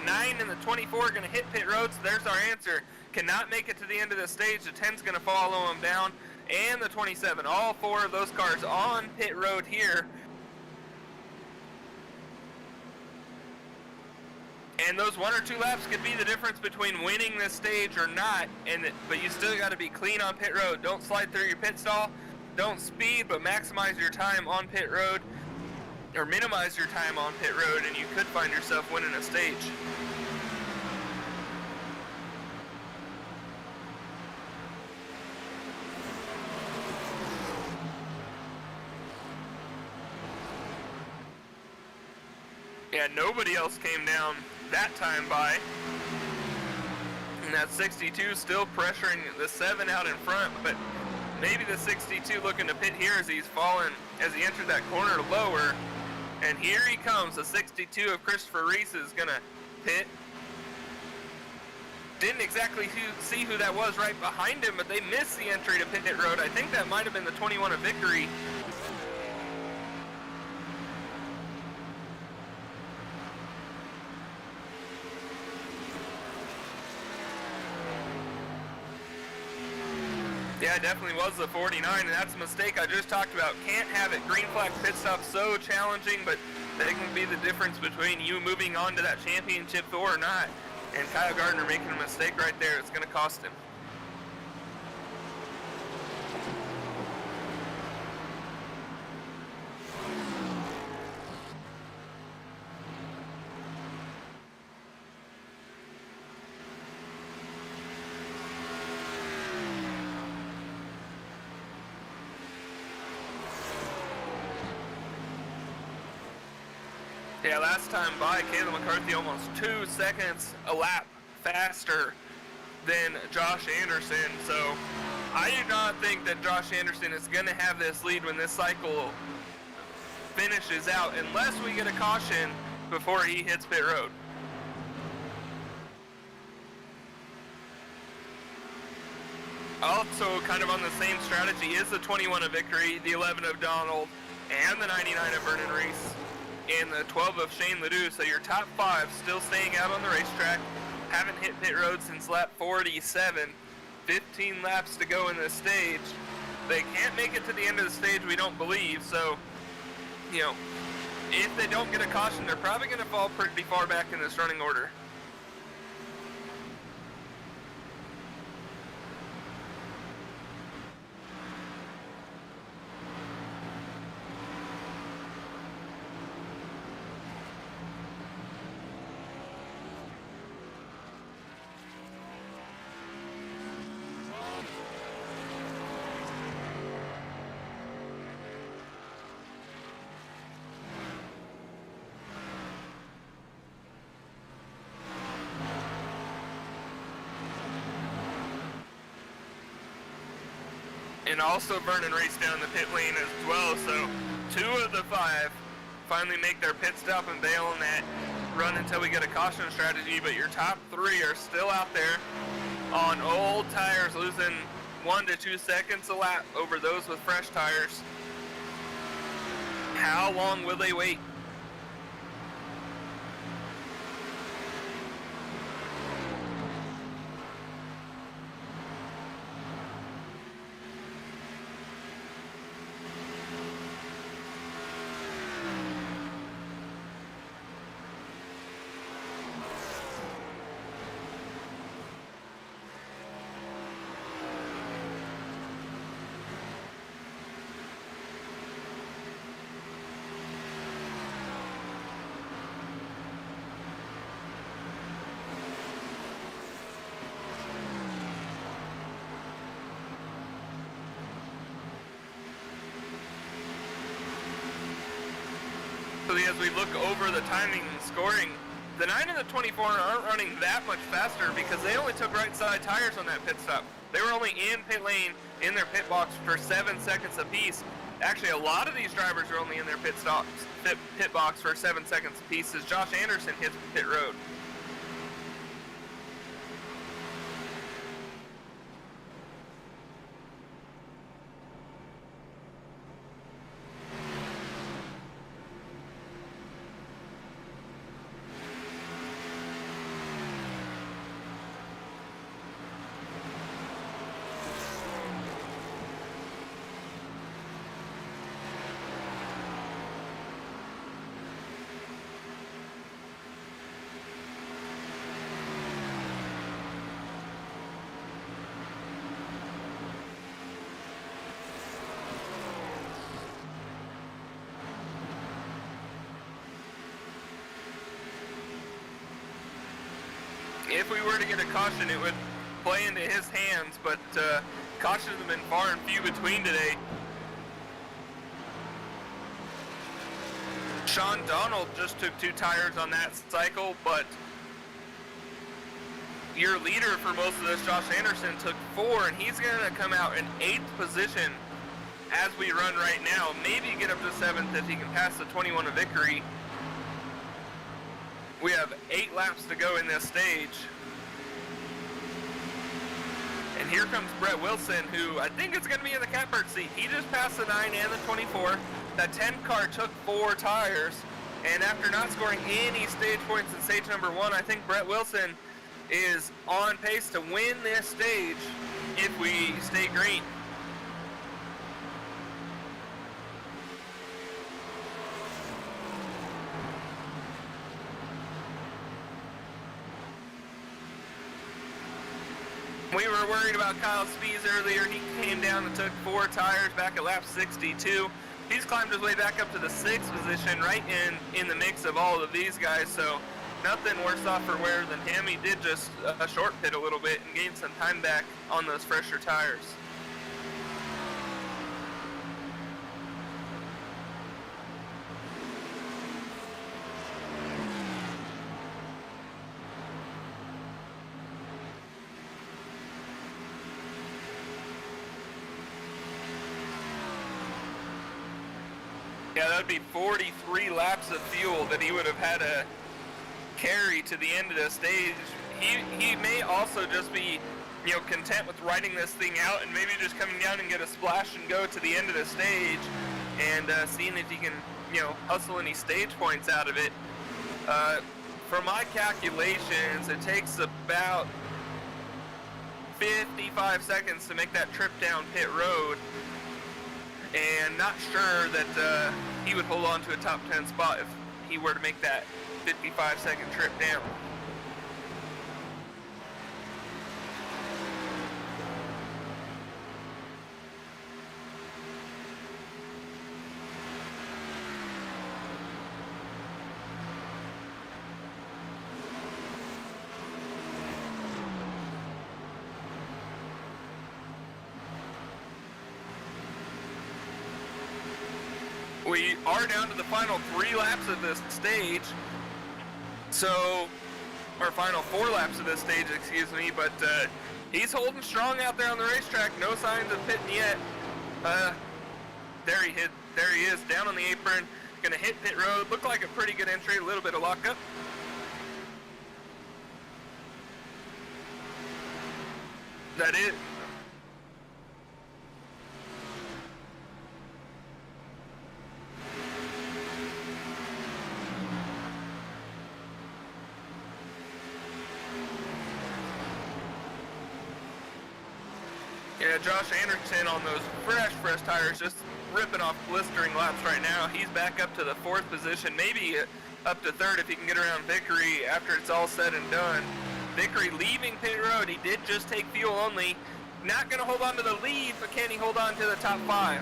9 and the 24 are going to hit pit road, so there's our answer. Cannot make it to the end of the stage. The 10's going to follow them down, and the 27. All 4 of those cars on pit road here. And those 1 or 2 laps could be the difference between winning this stage or not, but you still got to be clean on pit road. Don't slide through your pit stall. Don't speed, but maximize your time on pit road, or minimize your time on pit road, and you could find yourself winning a stage. Yeah, nobody else came down that time by. And that 62 still pressuring the 7 out in front, but maybe the 62 looking to pit here as he's fallen, as he entered that corner lower. And here he comes, the 62 of Christopher Reese is gonna pit. Didn't exactly see who that was right behind him, but they missed the entry to pit road. I think that might have been the 21 of Victory. Yeah, it definitely was the 49, and that's a mistake I just talked about. Can't have it. Green flag pit stop so challenging, but they can be the difference between you moving on to that championship or not. And Kyle Gardner making a mistake right there, it's going to cost him. Yeah, last time by, Kayla McCarthy almost 2 seconds a lap faster than Josh Anderson. So I do not think that Josh Anderson is going to have this lead when this cycle finishes out, unless we get a caution before he hits pit road. Also, kind of on the same strategy is the 21 of Victory, the 11 of Darnold, and the 99 of Vernon Reese, and the 12 of Shane Ledoux. So your top 5 still staying out on the racetrack. Haven't hit pit road since lap 47. 15 laps to go in this stage. They can't make it to the end of the stage, we don't believe. So, you know, if they don't get a caution, they're probably going to fall pretty far back in this running order. And also Vernon Reese down the pit lane as well, so 2 of the 5 finally make their pit stop and bail on that run until we get a caution strategy, but your top 3 are still out there on old tires, losing 1 to 2 seconds a lap over those with fresh tires. How long will they wait? actually, as we look over the timing and scoring, the 9 and the 24 aren't running that much faster because they only took right side tires on that pit stop. They were only in pit lane, in their pit box for 7 seconds apiece. Actually, a lot of these drivers are only in their pit box for 7 seconds apiece as Josh Anderson hits pit road. If we were to get a caution, it would play into his hands, but cautions have been far and few between today. Sean Darnold just took 2 tires on that cycle, but your leader for most of this, Josh Anderson, took 4, and he's going to come out in 8th position as we run right now. Maybe get up to 7th if he can pass the 21 of victory. We have 8 laps to go in this stage. And here comes Brett Wilson, who I think is going to be in the catbird seat. He just passed the 9 and the 24. That 10 car took 4 tires. And after not scoring any stage points in stage number 1, I think Brett Wilson is on pace to win this stage if we stay green. We were worried about Kyle Spees earlier. He came down and took 4 tires back at lap 62. He's climbed his way back up to the 6th position, right in the mix of all of these guys, so nothing worse off for wear than him. He did just a short pit a little bit and gained some time back on those fresher tires. Yeah, that would be 43 laps of fuel that he would have had to carry to the end of the stage. He may also just be, content with riding this thing out and maybe just coming down and get a splash and go to the end of the stage and seeing if he can, hustle any stage points out of it. For my calculations, it takes about 55 seconds to make that trip down pit road. And not sure that he would hold on to a top 10 spot if he were to make that 55-second trip down. We are down to the final 3 laps of this stage, or final 4 laps of this stage, excuse me, but he's holding strong out there on the racetrack. No signs of pitting yet. There he is, down on the apron, gonna hit pit road. Looked like a pretty good entry, a little bit of lockup. That is. Yeah, Josh Anderson on those fresh tires, just ripping off blistering laps right now. He's back up to the 4th position, maybe up to 3rd if he can get around Vickery after it's all said and done. Vickery leaving pit road. He did just take fuel only. Not going to hold on to the lead, but can he hold on to the top 5?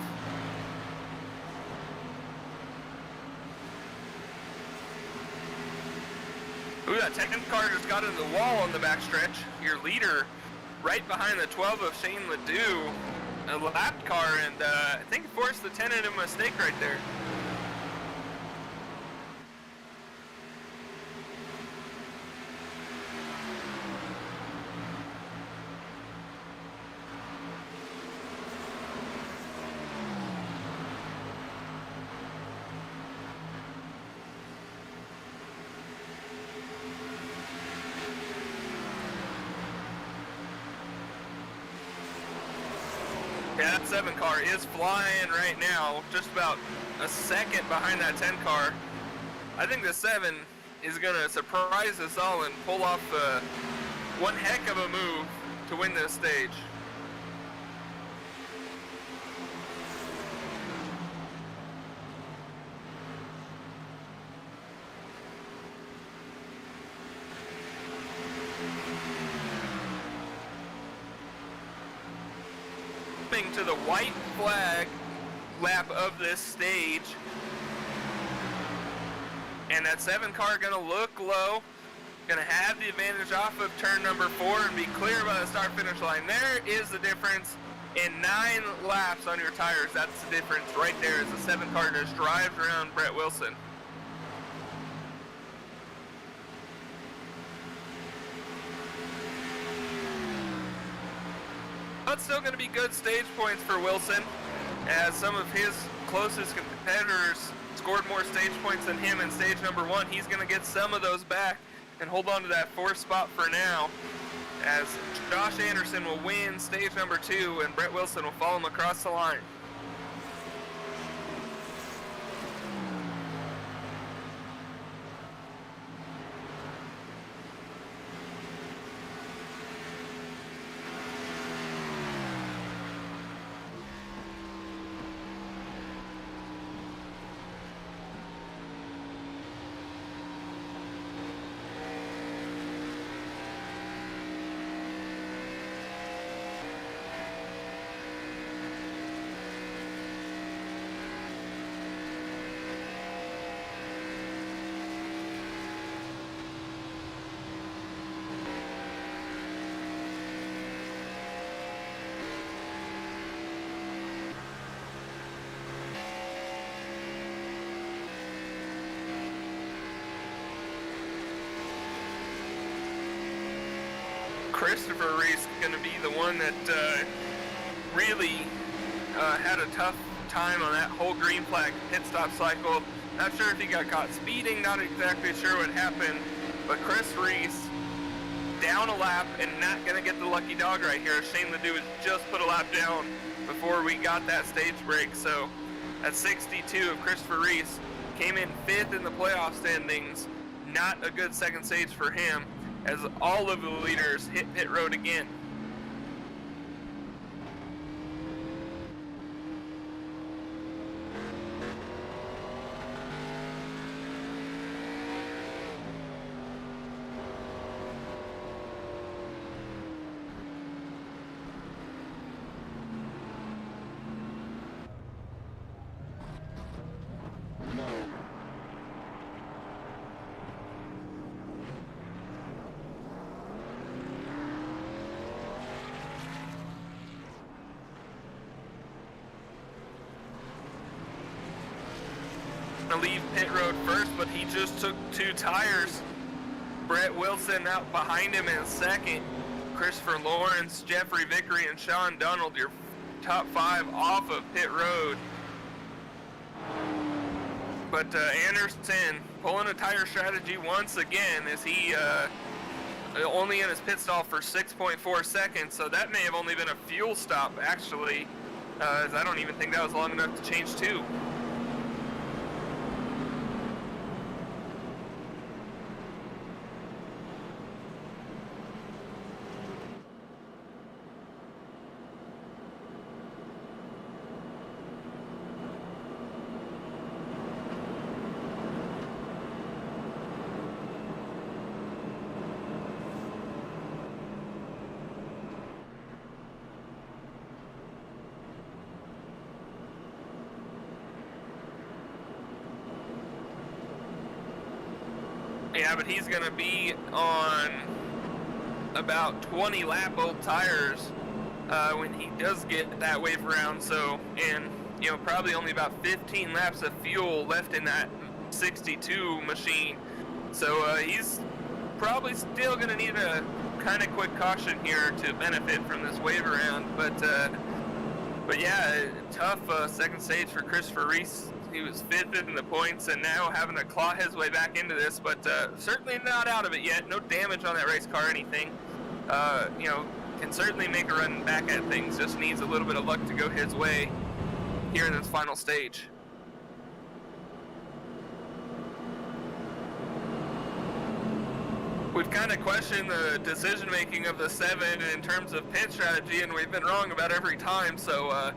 Ooh, that 10 car just got into the wall on the backstretch. Your leader right behind the 12 of Shane Ledoux, a lap car, and I think it forced the 10 into a mistake right there. that 7 car is flying right now, just about a second behind that 10 car. I think the 7 is going to surprise us all and pull off one heck of a move to win this stage. To the white flag lap of this stage, and that 7 car gonna look low, gonna have the advantage off of turn number 4 and be clear by the start finish line. There is the difference in 9 laps on your tires. That's the difference right there, as the 7 car just drives around Brett Wilson. But still going to be good stage points for Wilson, as some of his closest competitors scored more stage points than him in stage number 1. He's going to get some of those back and hold on to that 4th spot for now, as Josh Anderson will win stage number 2 and Brett Wilson will follow him across the line. Christopher Reese going to be the one that really had a tough time on that whole green flag pit stop cycle. Not sure if he got caught speeding, not exactly sure what happened, but Chris Reese down a lap and not going to get the lucky dog right here. Shame the dude just put a lap down before we got that stage break. So at 62 of Christopher Reese came in 5th in the playoff standings. Not a good second stage for him, as all of the leaders hit pit road again. To leave pit road first, but he just took 2 tires. Brett Wilson out behind him in second. Christopher Lawrence, Jeffrey Vickery, and Sean Darnold, your top 5 off of pit road. But Anderson pulling a tire strategy once again, as he only in his pit stall for 6.4 seconds, so that may have only been a fuel stop actually, as I don't even think that was long enough to change 2. Yeah, but he's going to be on about 20 lap old tires when he does get that wave around. So, and you know, probably only about 15 laps of fuel left in that 62 machine. So he's probably still going to need a kind of quick caution here to benefit from this wave around. But yeah, tough second stage for Christopher Reese. He was 5th in the points and now having to claw his way back into this, but certainly not out of it yet. No damage on that race car or anything. You know, can certainly make a run back at things. Just needs a little bit of luck to go his way here in this final stage. We've kind of questioned the decision-making of the 7 in terms of pit strategy, and we've been wrong about every time, so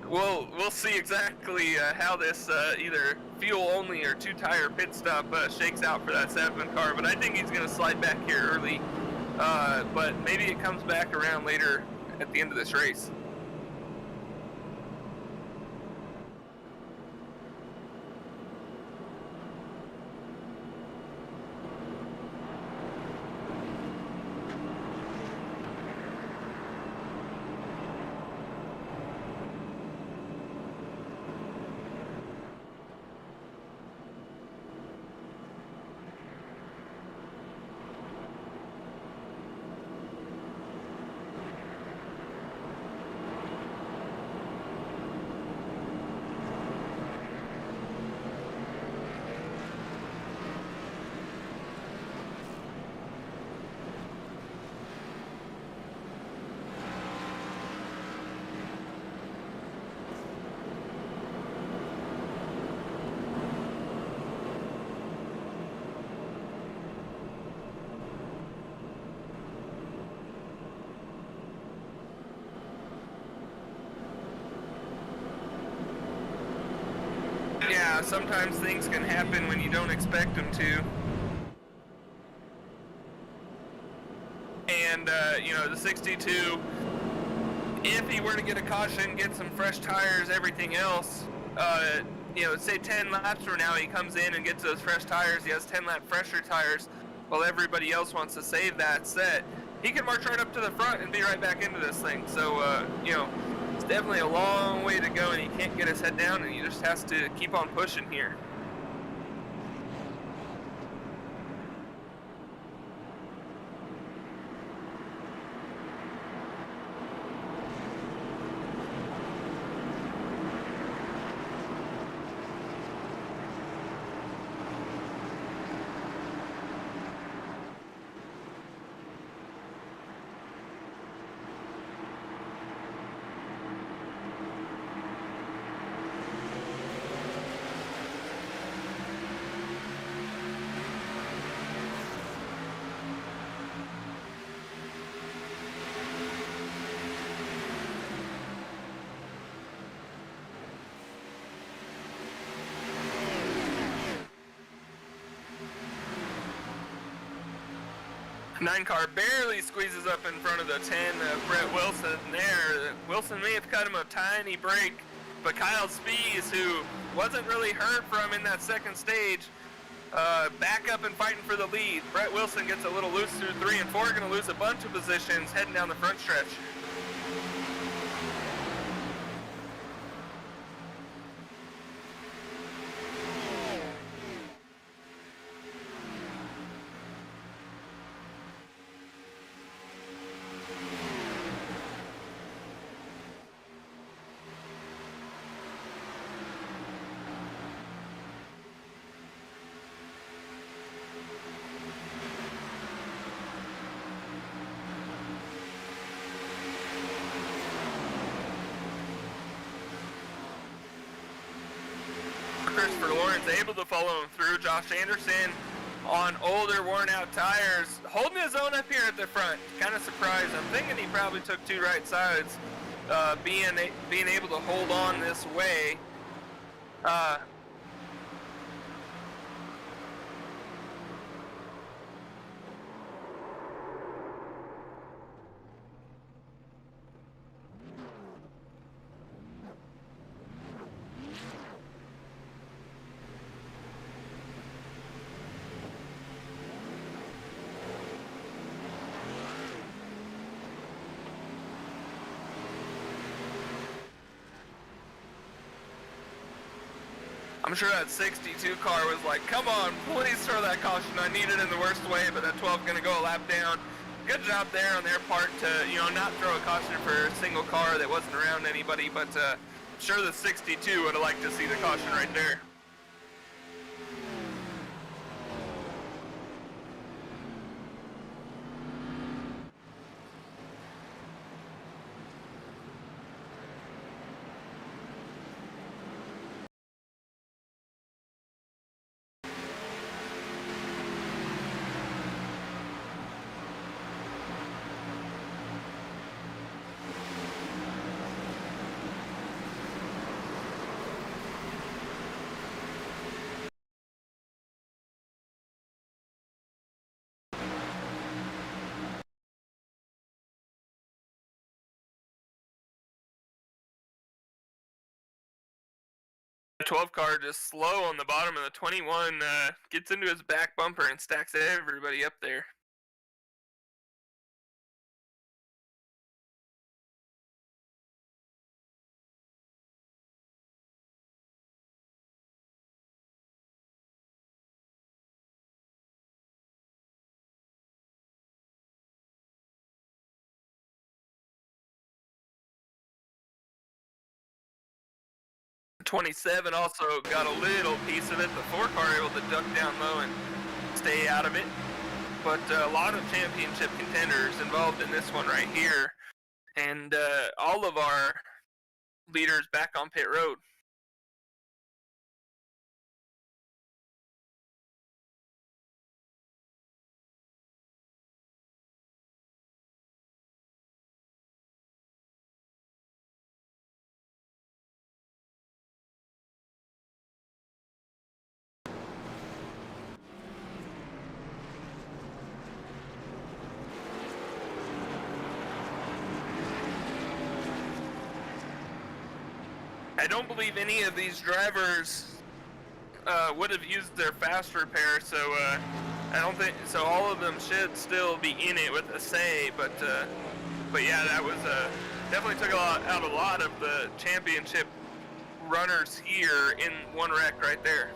we'll see exactly how this either fuel-only or two-tire pit stop shakes out for that 7 car, but I think he's going to slide back here early, but maybe it comes back around later at the end of this race. Yeah, sometimes things can happen when you don't expect them to. And, you know, the 62, if he were to get a caution, get some fresh tires, everything else, you know, say 10 laps from now, he comes in and gets those fresh tires, he has 10 lap fresher tires, while everybody else wants to save that set, he can march right up to the front and be right back into this thing. So, you know, it's definitely a long way to go, and he can't get his head down, and he just has to keep on pushing here. Nine car barely squeezes up in front of the 10, Brett Wilson there. Wilson may have cut him a tiny break, but Kyle Spees, who wasn't really heard from in that second stage, back up and fighting for the lead. Brett Wilson gets a little loose through 3 and 4, gonna lose a bunch of positions heading down the front stretch. Christopher Lawrence able to follow him through. Josh Anderson on older, worn-out tires, holding his own up here at the front. Kind of surprised. I'm thinking he probably took 2 right sides, being able to hold on this way. I'm sure that 62 car was like, come on, please throw that caution. I need it in the worst way, but that 12 going to go a lap down. Good job there on their part to, you know, not throw a caution for a single car that wasn't around anybody, but I'm sure the 62 would have liked to see the caution right there. The 12 car just slow on the bottom, and the 21 gets into his back bumper and stacks everybody up there. The 27 also got a little piece of it. The 4 car able to duck down low and stay out of it. But a lot of championship contenders involved in this one right here. And all of our leaders back on pit road. I don't believe any of these drivers would have used their fast repair, so I don't think so. All of them should still be in it with a say, but yeah, that was definitely took out a lot of the championship runners here in one wreck right there.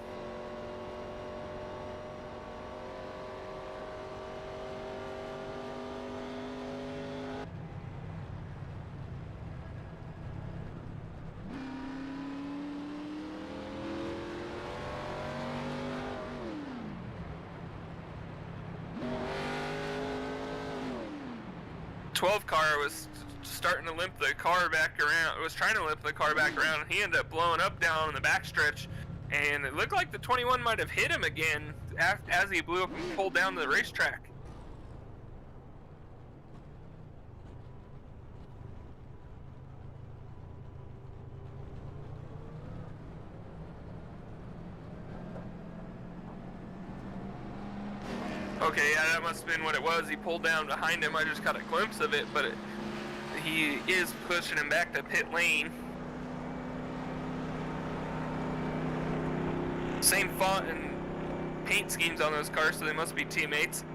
The 12 car was starting to limp the car back around. Was trying to limp the car back around, and he ended up blowing up down in the backstretch. And it looked like the 21 might have hit him again as he blew up and pulled down to the racetrack. Okay, yeah, that must have been what it was. He pulled down behind him. I just got a glimpse of it, but he is pushing him back to pit lane. Same font and paint schemes on those cars, so they must be teammates.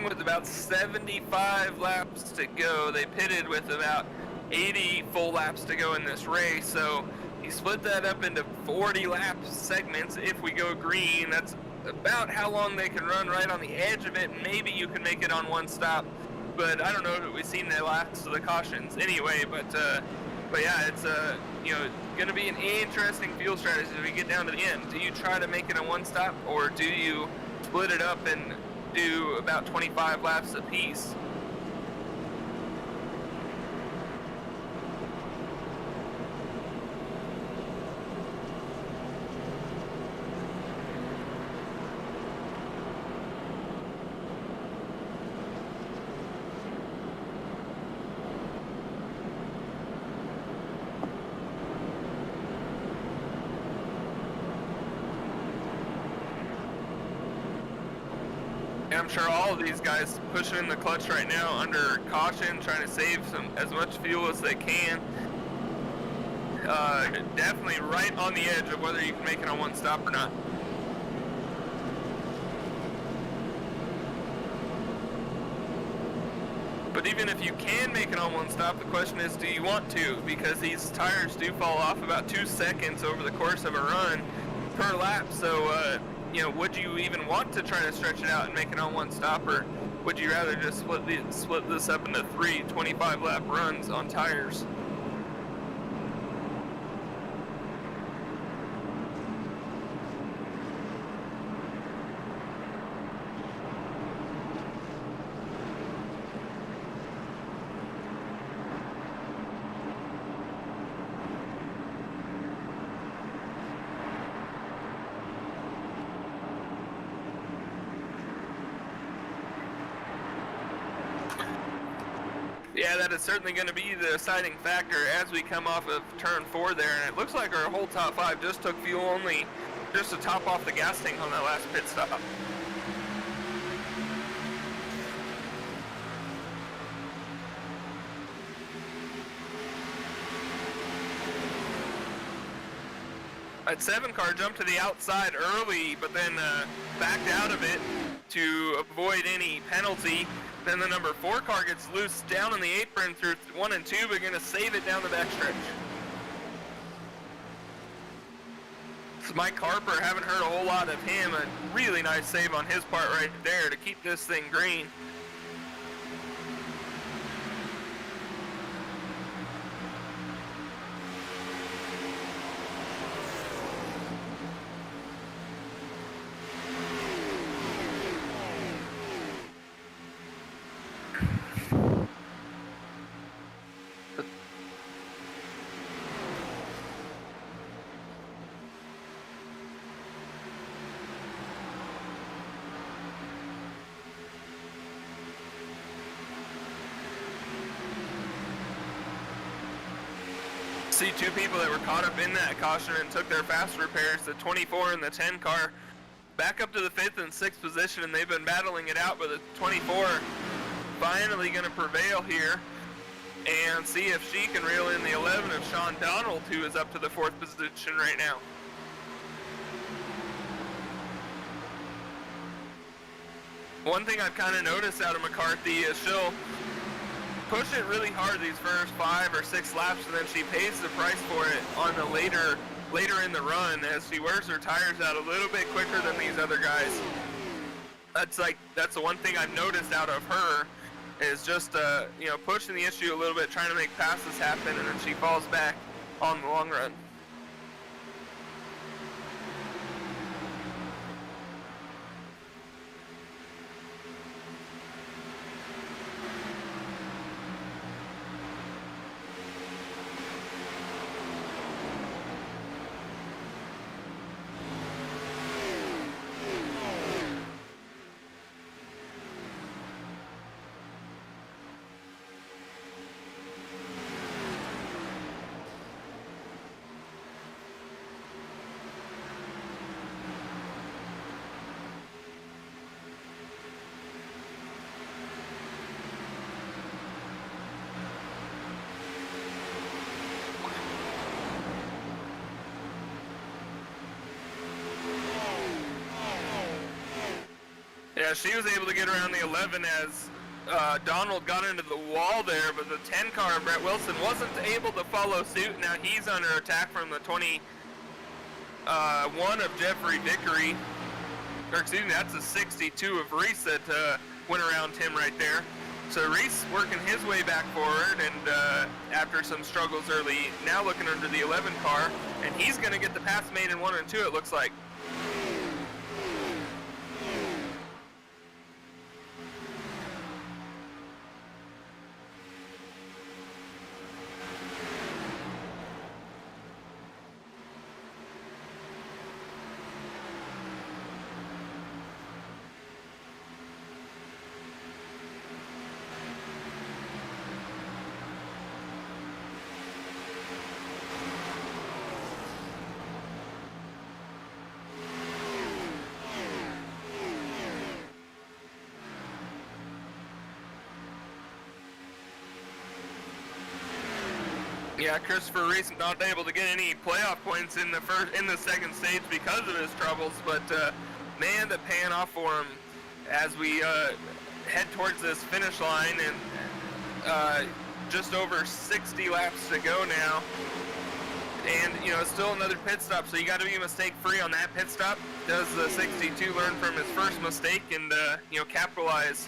With about 75 laps to go. They pitted with about 80 full laps to go in this race, so he split that up into 40 lap segments. If we go green, that's about how long they can run right on the edge of it. Maybe you can make it on one stop, but I don't know if we've seen the last of the cautions anyway. But yeah, it's going to be an interesting fuel strategy as we get down to the end. Do you try to make it a one stop, or do you split it up and do about 25 laps apiece? I'm sure all of these guys pushing in the clutch right now under caution, trying to save as much fuel as they can. Definitely right on the edge of whether you can make it on one stop or not. But even if you can make it on one stop, the question is, do you want to? Because these tires do fall off about 2 seconds over the course of a run per lap, so would you even want to try to stretch it out and make it on one stop, or would you rather just split this up into 3 25-lap runs on tires? Yeah, that is certainly going to be the deciding factor as we come off of turn 4 there, and it looks like our whole top 5 just took fuel only just to top off the gas tank on that last pit stop. That 7 car jumped to the outside early, but then backed out of it to avoid any penalty. Then the number 4 car gets loose down on the apron through 1 and 2, but gonna save it down the backstretch. So Mike Harper, haven't heard a whole lot of him. A really nice save on his part right there to keep this thing green. See 2 people that were caught up in that caution and took their fast repairs, the 24 and the 10 car, back up to the 5th and 6th position, and they've been battling it out, but the 24 finally going to prevail here and see if she can reel in the 11 of Sean Darnold, who is up to the 4th position right now. One thing I've kind of noticed out of McCarthy is she'll push it really hard these first 5 or 6 laps, and then she pays the price for it on the later in the run as she wears her tires out a little bit quicker than these other guys. That's the one thing I've noticed out of her is just pushing the issue a little bit, trying to make passes happen, and then she falls back on the long run. Yeah, she was able to get around the 11 as Darnold got into the wall there, but the 10 car, Brett Wilson, wasn't able to follow suit. Now he's under attack from the 21 of Jeffrey Vickery. Or excuse me, that's a 62 of Reese that went around him right there. So Reese working his way back forward, and after some struggles early, now looking under the 11 car, and he's going to get the pass made in 1 and 2, it looks like. Yeah, Christopher Reese not able to get any playoff points in the second stage because of his troubles, but man, the paying off for him as we head towards this finish line, and just over 60 laps to go now. And it's still another pit stop, so you got to be mistake-free on that pit stop. Does the 62 learn from his first mistake and capitalize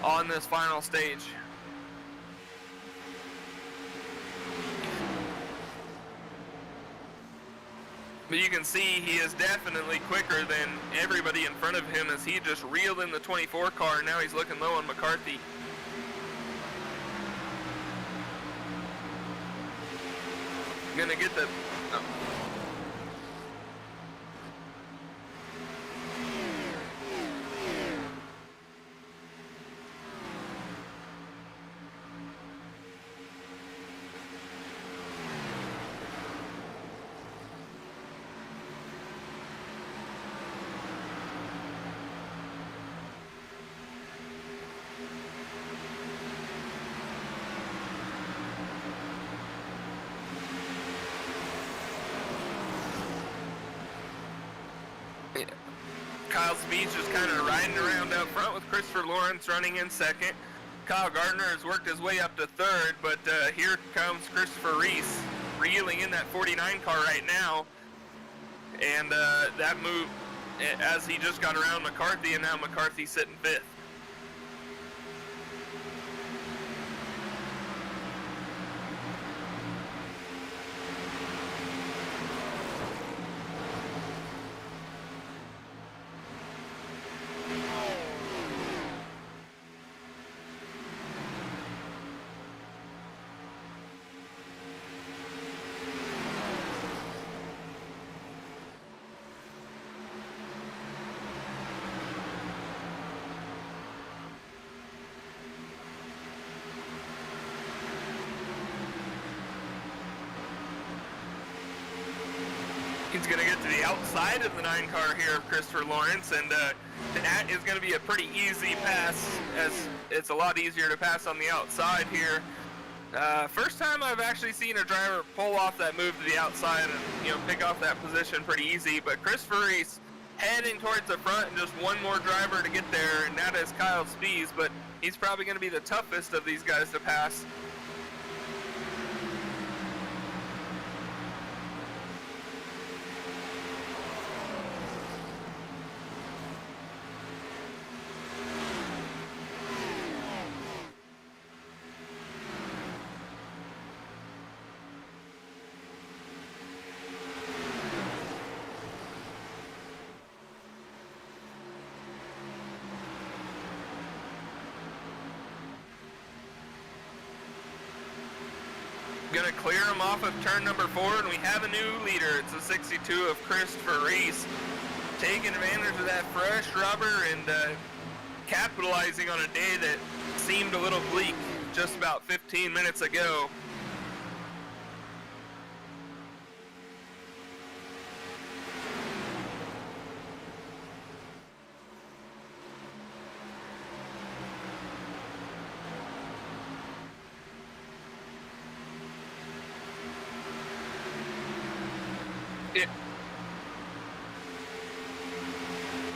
on this final stage? But you can see he is definitely quicker than everybody in front of him as he just reeled in the 24 car, and now he's looking low on McCarthy. Gonna get the... Oh. Kyle Speed's just kind of riding around out front with Christopher Lawrence running in second. Kyle Gardner has worked his way up to third, but here comes Christopher Reese reeling in that 49 car right now. And that move, as he just got around McCarthy, and now McCarthy's sitting fifth. He's going to get to the outside of the 9 car here of Christopher Lawrence, and that is going to be a pretty easy pass, as it's a lot easier to pass on the outside here. First time I've actually seen a driver pull off that move to the outside and pick off that position pretty easy, but Christopher Reese heading towards the front, and just one more driver to get there, and that is Kyle Spees, but he's probably going to be the toughest of these guys to pass. Going to clear him off of turn number 4, and we have a new leader. It's a 62 of Christopher Reese, taking advantage of that fresh rubber and capitalizing on a day that seemed a little bleak just about 15 minutes ago.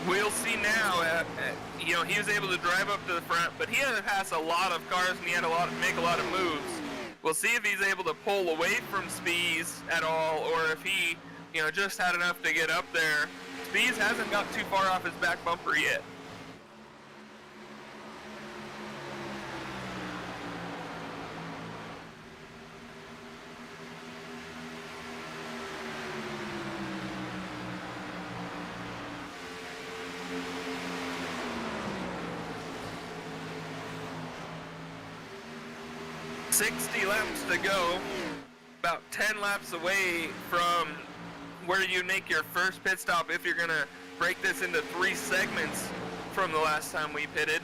We'll see now. He was able to drive up to the front, but he had to pass a lot of cars, and he had to make a lot of moves. We'll see if he's able to pull away from Spees at all, or if he, just had enough to get up there. Spees hasn't got too far off his back bumper yet. .60 laps to go, about 10 laps away from where you make your first pit stop if you're going to break this into 3 segments from the last time we pitted.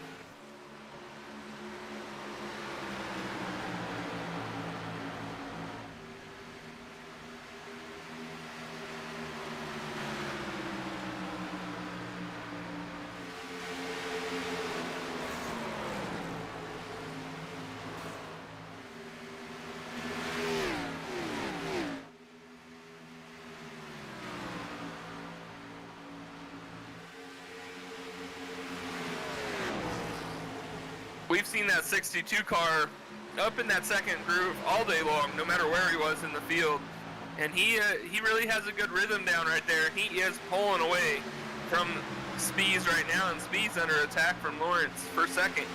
We've seen that 62 car up in that second groove all day long, no matter where he was in the field. And he really has a good rhythm down right there. He is pulling away from Spees right now, and Spees under attack from Lawrence for second.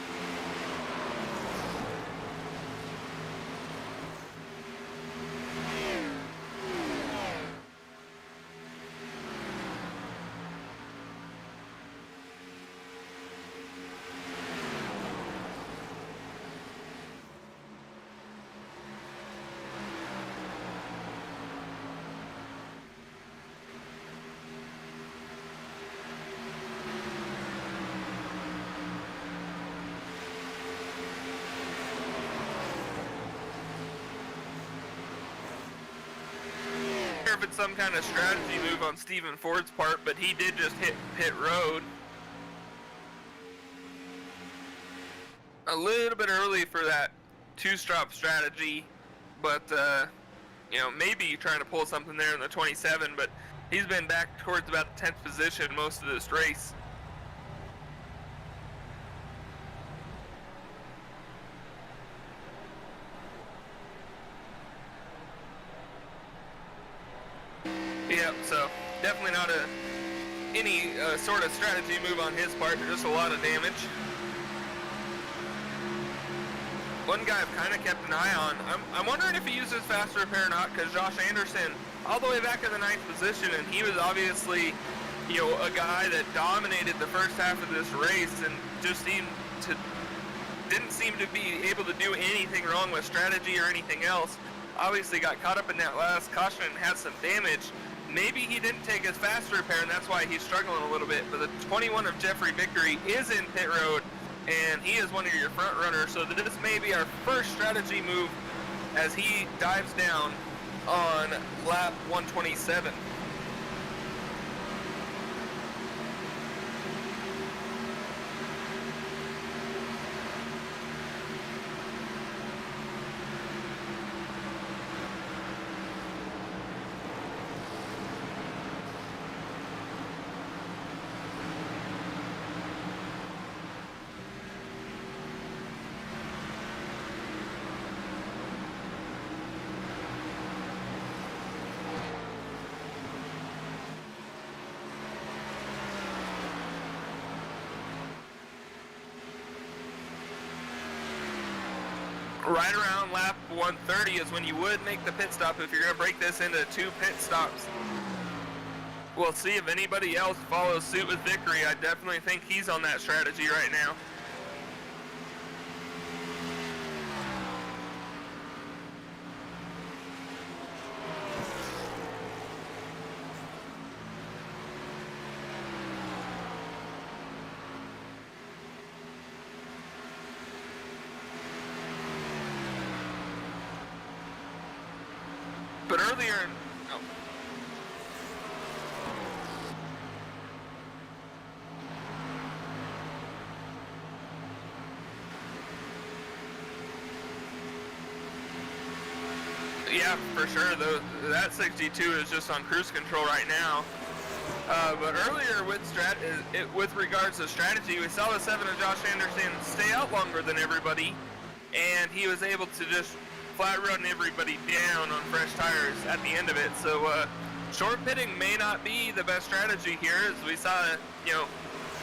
If it's some kind of strategy move on Stephen Ford's part, but he did just hit pit road a little bit early for that 2-strop strategy, but maybe trying to pull something there in the 27, but he's been back towards about the 10th position most of this race. Yeah, so definitely not any sort of strategy move on his part, just a lot of damage. One guy I've kind of kept an eye on, I'm wondering if he uses fast repair or not, because Josh Anderson, all the way back in the 9th position, and he was obviously, you know, a guy that dominated the first half of this race and just didn't seem to be able to do anything wrong with strategy or anything else. Obviously got caught up in that last caution and had some damage. Maybe he didn't take his fast repair, and that's why he's struggling a little bit. But the 21 of Jeffrey Vickery is in pit road, and he is one of your front runners. So this may be our first strategy move as he dives down on lap 127. Right around lap 130 is when you would make the pit stop if you're going to break this into 2 pit stops. We'll see if anybody else follows suit with Vickery. I definitely think he's on that strategy right now. But earlier, oh. Yeah, for sure. That 62 is just on cruise control right now. But earlier with regards to strategy, we saw the 7 of Josh Anderson stay out longer than everybody, and he was able to just flat run everybody down on fresh tires at the end of it. So short pitting may not be the best strategy here, as we saw, you know,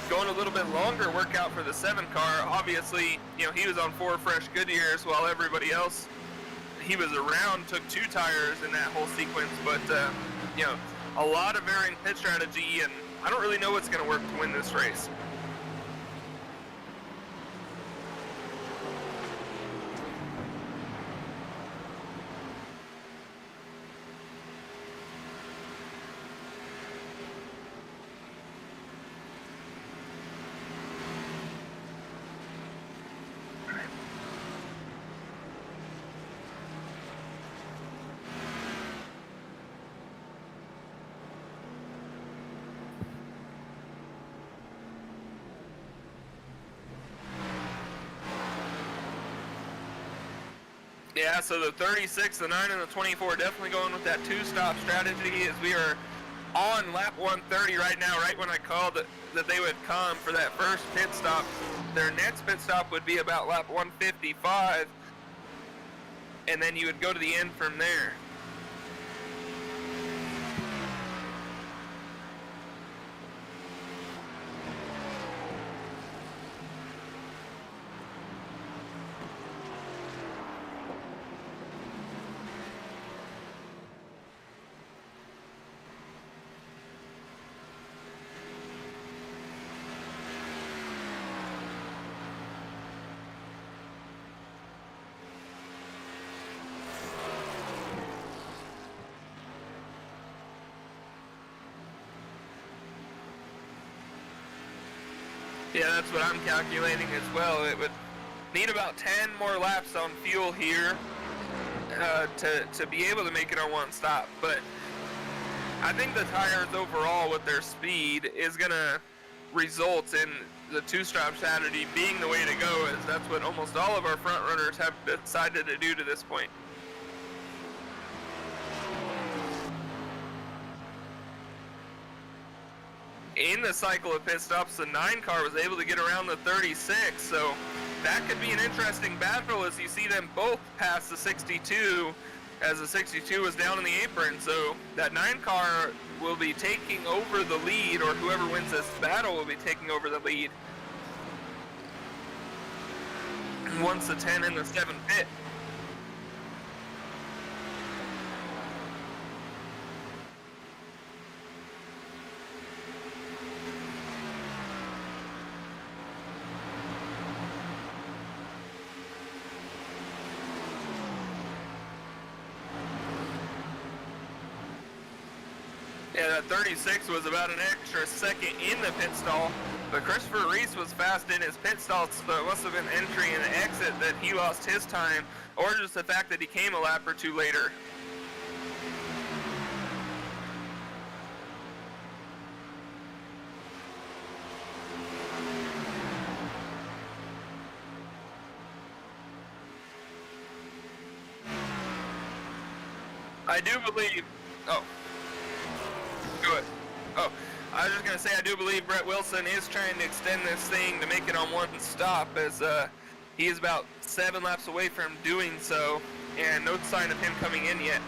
going a little bit longer workout for the 7 car. Obviously, you know, he was on 4 fresh Goodyears while everybody else he was around took 2 tires in that whole sequence. But you know, a lot of varying pit strategy, and I don't really know what's going to work to win this race. Yeah, so the 36, the 9, and the 24 definitely going with that 2-stop strategy, as we are on lap 130 right now, right when I called that they would come for that first pit stop. Their next pit stop would be about lap 155, and then you would go to the end from there. Yeah, that's what I'm calculating as well. It would need about 10 more laps on fuel here to be able to make it on one stop. But I think the tires overall with their speed is going to result in the 2-stop strategy being the way to go, as that's what almost all of our front runners have decided to do to this point. In the cycle of pit stops, the 9 car was able to get around the 36, so that could be an interesting battle as you see them both pass the 62 as the 62 was down in the apron. So that 9 car will be taking over the lead, or whoever wins this battle will be taking over the lead once the 10 and the 7 pit. Yeah, that 36 was about an extra second in the pit stall, but Christopher Reese was fast in his pit stall, so it must have been entry and exit that he lost his time, or just the fact that he came a lap or two later. I do believe, Oh, I was just going to say, I do believe Brett Wilson is trying to extend this thing to make it on one stop, as he is about 7 laps away from doing so, and no sign of him coming in yet.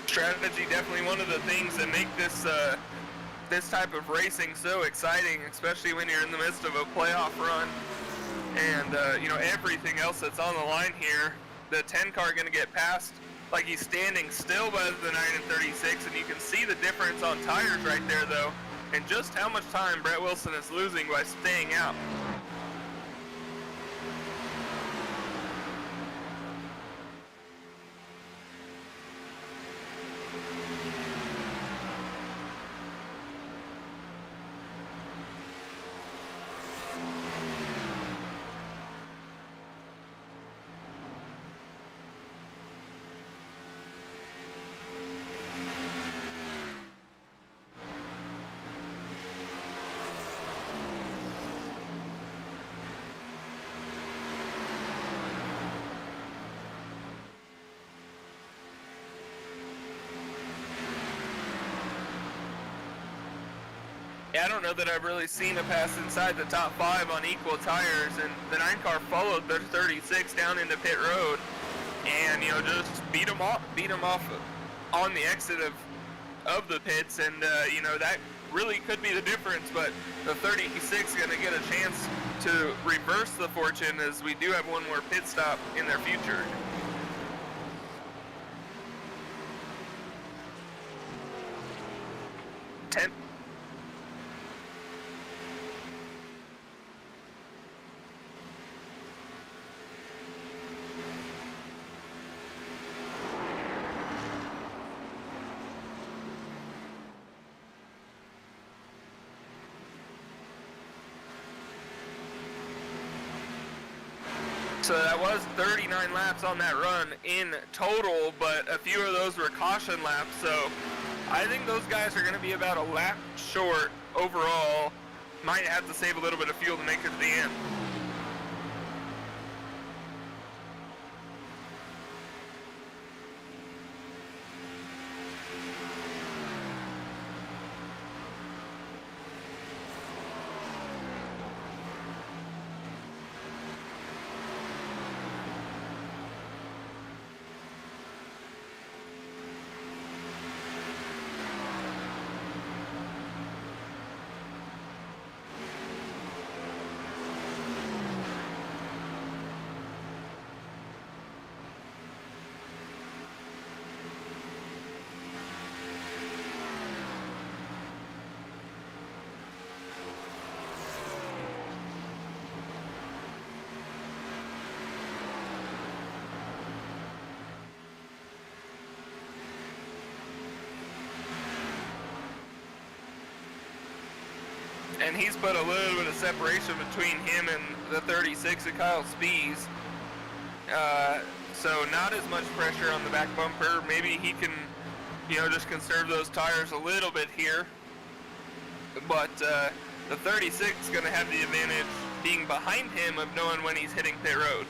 Strategy definitely one of the things that make this this type of racing so exciting, especially when you're in the midst of a playoff run, and you know, everything else that's on the line here. The 10 car going to get passed like he's standing still by the 9 and 36, and you can see the difference on tires right there though, and just how much time Brett Wilson is losing by staying out. Yeah, I don't know that I've really seen a pass inside the top 5 on equal tires, and the 9 car followed the 36 down into pit road, and you know, just beat them off on the exit of the pits, and you know, that really could be the difference. But the 36 is going to get a chance to reverse the fortune, as we do have one more pit stop in their future. So that was 39 laps on that run in total, but a few of those were caution laps. So I think those guys are going to be about a lap short overall. Might have to save a little bit of fuel to make it to the end. And he's put a little bit of separation between him and the 36 of Kyle Spees. So not as much pressure on the back bumper. Maybe he can you know, just conserve those tires a little bit here. But the 36 is going to have the advantage being behind him of knowing when he's hitting pit road.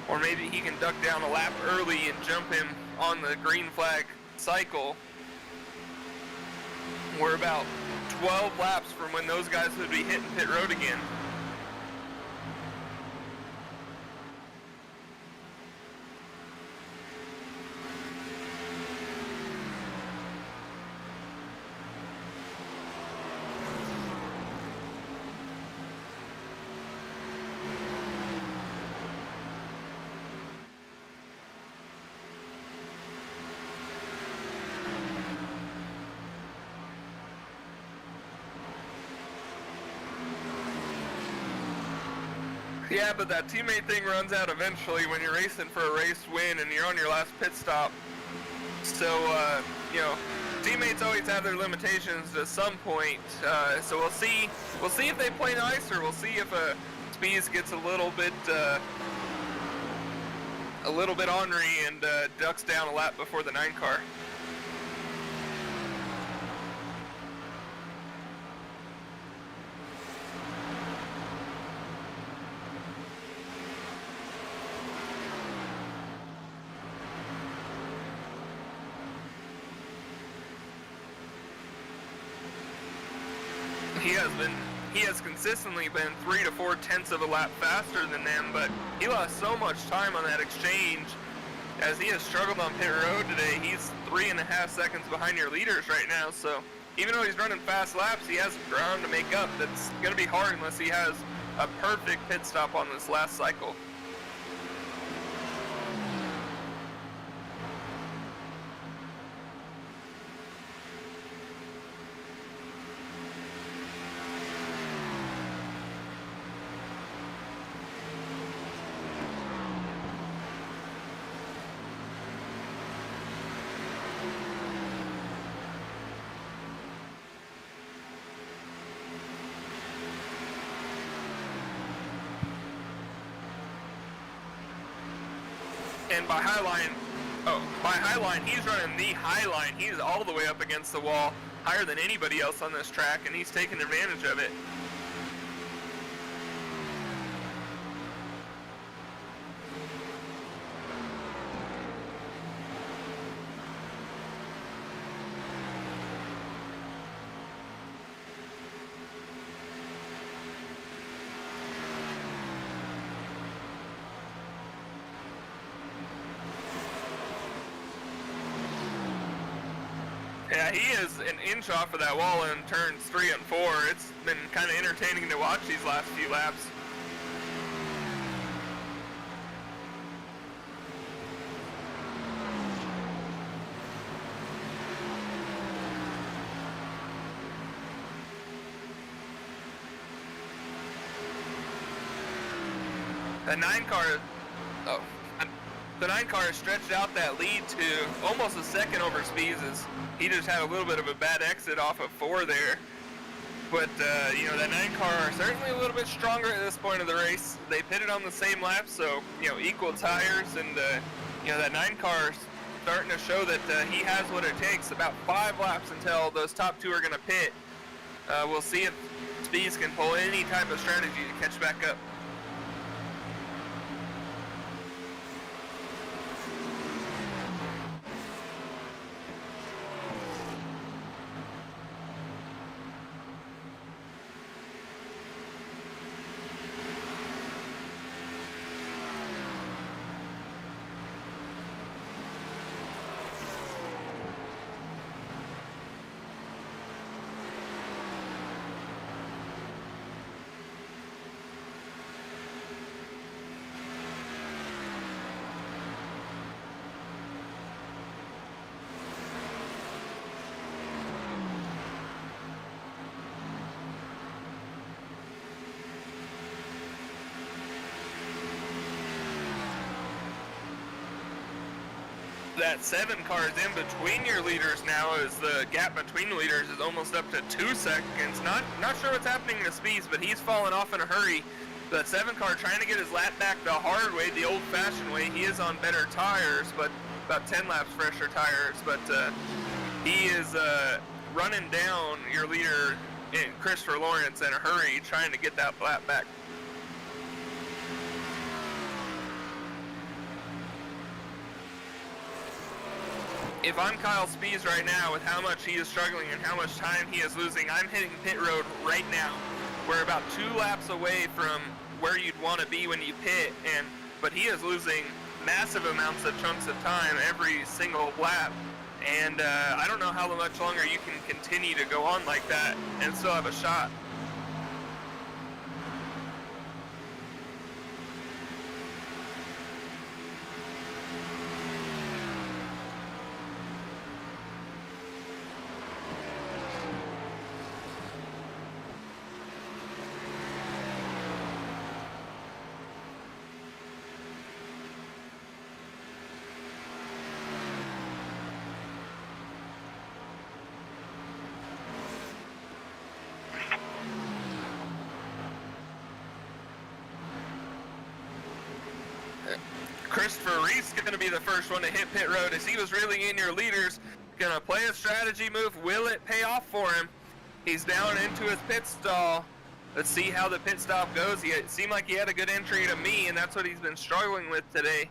Or maybe he can duck down a lap early and jump him on the green flag cycle. We're about 12 laps from when those guys would be hitting pit road again. Yeah, but that teammate thing runs out eventually when you're racing for a race win and you're on your last pit stop. So, you know, teammates always have their limitations to some point. So we'll see if they play nice, or we'll see if Spees gets a little bit ornery and ducks down a lap before the 9 car. He has consistently been 3 to 4 tenths of a lap faster than them, but he lost so much time on that exchange as he has struggled on pit road today. He's 3.5 seconds behind your leaders right now, so even though he's running fast laps, he has ground to make up. That's going to be hard unless he has a perfect pit stop on this last cycle. And by highline, he's running the high line. He's all the way up against the wall, higher than anybody else on this track, and he's taking advantage of it. Yeah, he is an inch off of that wall in turns 3 and 4. It's been kind of entertaining to watch these last few laps. The 9 car has stretched out that lead to almost a second over Spees'. He just had a little bit of a bad exit off of 4 there. But, you know, that 9 car are certainly a little bit stronger at this point of the race. They pitted on the same lap, so, you know, equal tires. And, you know, that 9 car is starting to show that he has what it takes. About 5 laps until those top 2 are going to pit. We'll see if Spees can pull any type of strategy to catch back up. That 7 car is in between your leaders now, as the gap between the leaders is almost up to 2 seconds. Not sure what's happening to Spees, but he's fallen off in a hurry. The 7 car trying to get his lap back the hard way, the old-fashioned way. He is on better tires, but about 10 laps fresher tires, but he is running down your leader, Christopher Lawrence, in a hurry, trying to get that lap back. If I'm Kyle Spees right now, with how much he is struggling and how much time he is losing, I'm hitting pit road right now. We're about 2 laps away from where you'd want to be when you pit, but he is losing massive amounts of chunks of time every single lap. And I don't know how much longer you can continue to go on like that and still have a shot. Christopher Reese is going to be the first one to hit pit road, as he was really in your leaders. Going to play a strategy move. Will it pay off for him? He's down into his pit stall. Let's see how the pit stop goes. It seemed like he had a good entry to me, and that's what he's been struggling with today.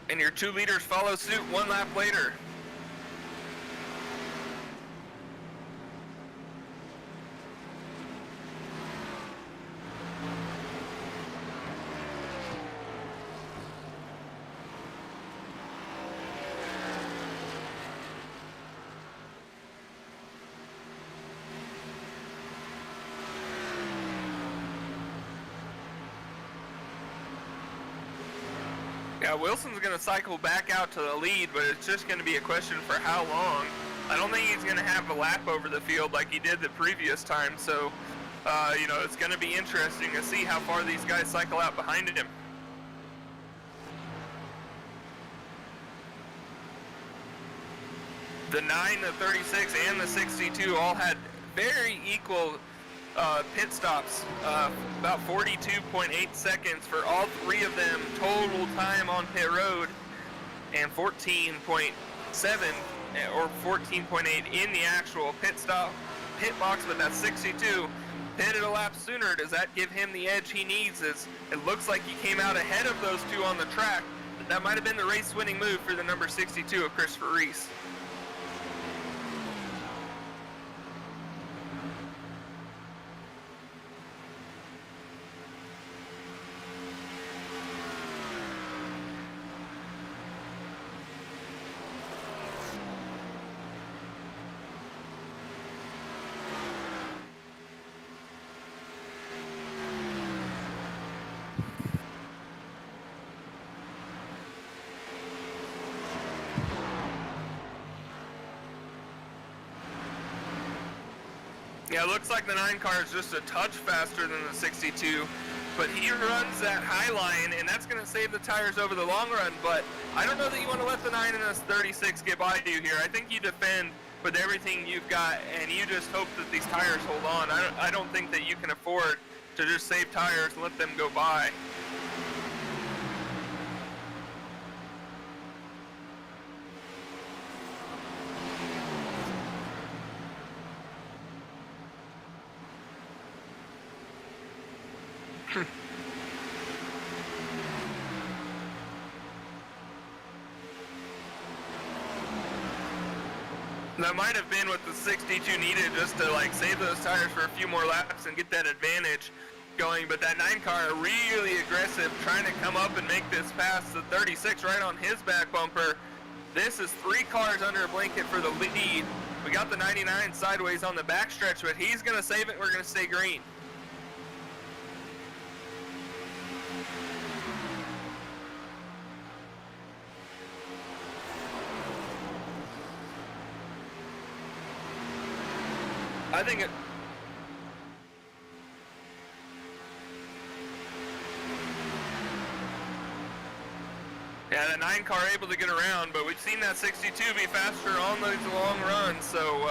And your 2 leaders follow suit 1 lap later. Yeah, Wilson's going to cycle back out to the lead, but it's just going to be a question for how long. I don't think he's going to have a lap over the field like he did the previous time, so, you know, it's going to be interesting to see how far these guys cycle out behind him. The 9, the 36, and the 62 all had very equal pit stops, about 42.8 seconds for all 3 of them total time on pit road, and 14.7 or 14.8 in the actual pit box. But that 62 pitted a lap sooner. Does that give him the edge he needs? As it looks like he came out ahead of those 2 on the track. That might have been the race-winning move for the number 62 of Christopher Reese. Yeah, it looks like the 9 car is just a touch faster than the 62, but he runs that high line, and that's going to save the tires over the long run. But I don't know that you want to let the 9 and the 36 get by you here. I think you defend with everything you've got, and you just hope that these tires hold on. I don't think that you can afford to just save tires and let them go by. That might have been what the 62 needed, just to like save those tires for a few more laps and get that advantage going. But that 9 car really aggressive, trying to come up and make this pass. The 36 right on his back bumper. This is 3 cars under a blanket for the lead. We got the 99 sideways on the backstretch, but he's going to save it. We're going to stay green. I think it... Yeah, that 9 car able to get around, but we've seen that 62 be faster on those long runs, so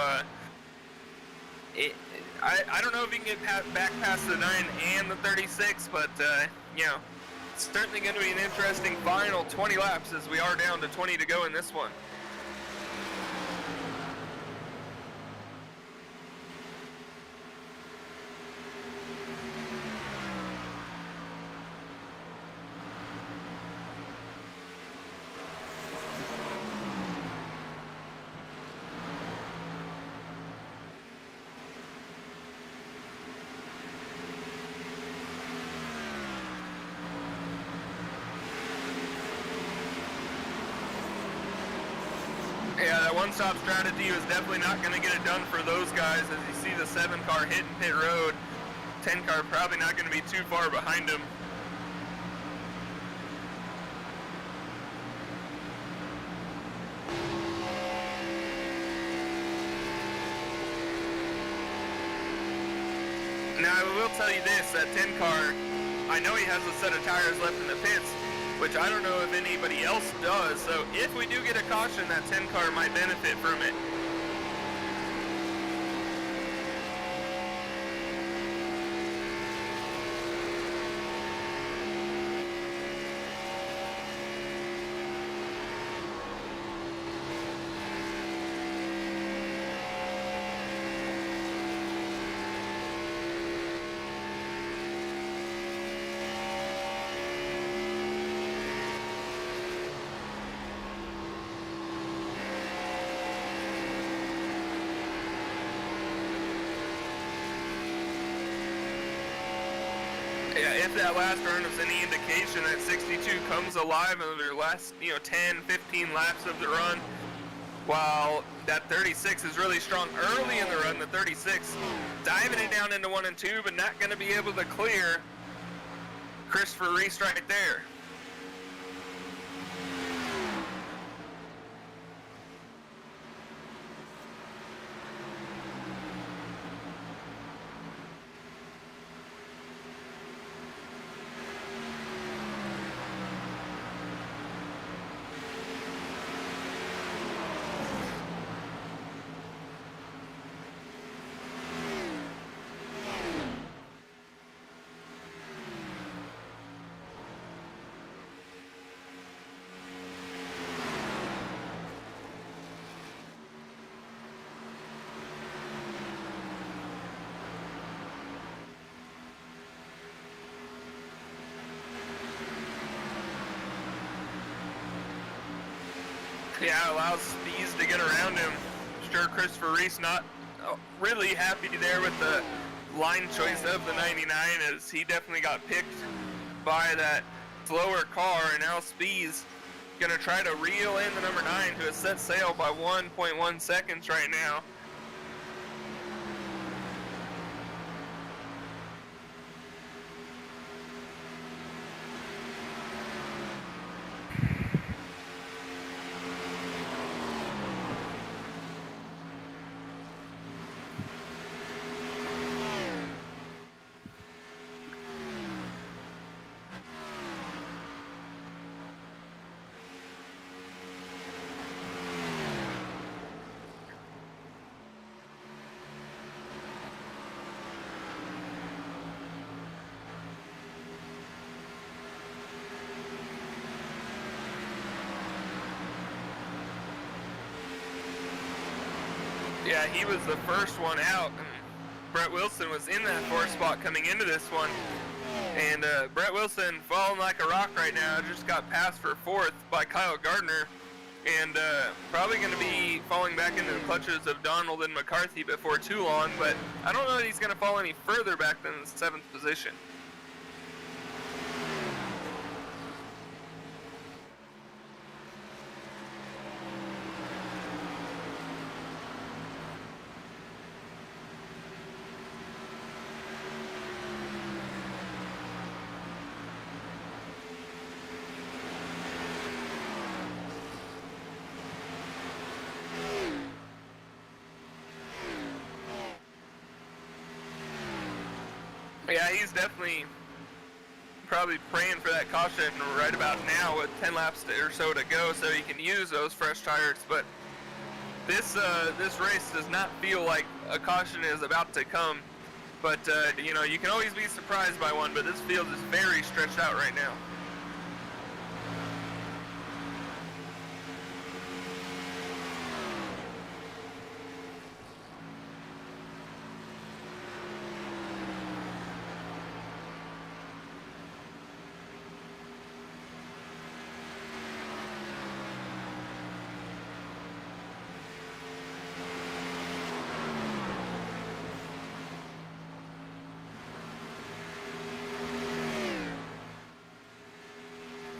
I don't know if he can get back past the 9 and the 36, but, you know, it's certainly going to be an interesting final 20 laps as we are down to 20 to go in this one. Yeah, that one-stop strategy was definitely not going to get it done for those guys. As you see the 7 car hitting pit road, 10 car probably not going to be too far behind him. Now, I will tell you this, that 10 car, I know he has a set of tires left in the pits, which I don't know if anybody else does, so if we do get a caution, that 10 car might benefit from it. Yeah, if that last run is any indication, that 62 comes alive in their last, 10, 15 laps of the run, while that 36 is really strong early in the run. The 36 diving it down into 1 and 2, but not going to be able to clear Christopher Reese right there. Yeah, allows Spees to get around him. Sure, Christopher Reese not really happy there with the line choice of the 99, as he definitely got picked by that slower car, and now Spees gonna try to reel in the number 9, who has set sail by 1.1 seconds right now. Yeah, he was the first one out. Brett Wilson was in that 4th spot coming into this one. And Brett Wilson falling like a rock right now. Just got passed for 4th by Kyle Gardner. And probably going to be falling back into the clutches of Darnold and McCarthy before too long. But I don't know that he's going to fall any further back than the 7th position. Yeah, he's definitely probably praying for that caution right about now with 10 laps or so to go, so he can use those fresh tires. But this race does not feel like a caution is about to come. But, you know, you can always be surprised by one, but this field is very stretched out right now.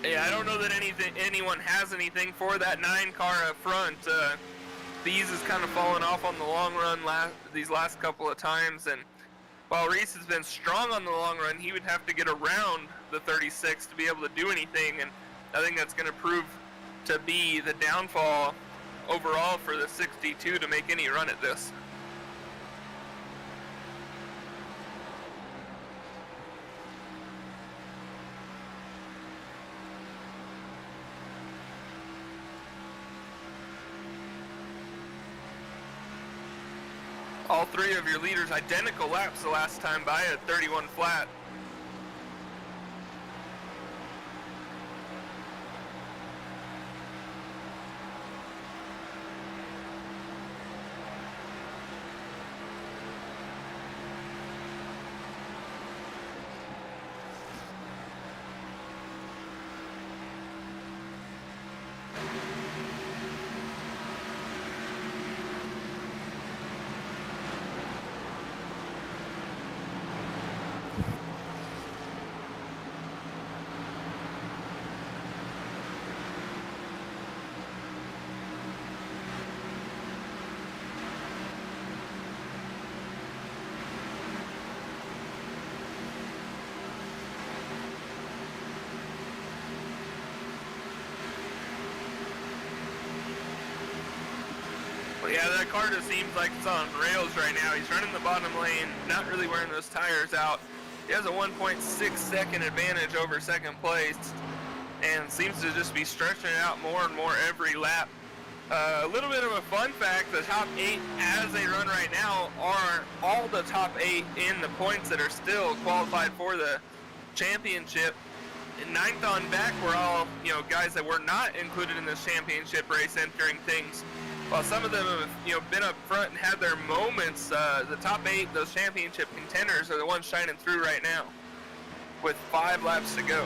Yeah, I don't know that anyone has anything for that 9 car up front. Bees has kind of fallen off on the long run these last couple of times, and while Reese has been strong on the long run, he would have to get around the 36 to be able to do anything, and I think that's going to prove to be the downfall overall for the 62 to make any run at this. All 3 of your leaders identical laps the last time by at 31 flat. Yeah, that car just seems like it's on rails right now. He's running the bottom lane, not really wearing those tires out. He has a 1.6 second advantage over second place and seems to just be stretching it out more and more every lap. A little bit of a fun fact, the top 8 as they run right now are all the top 8 in the points that are still qualified for the championship. And 9th on back were all, you know, guys that were not included in this championship race entering things. While some of them have, you know, been up front and had their moments, the top 8, those championship contenders, are the ones shining through right now with 5 laps to go.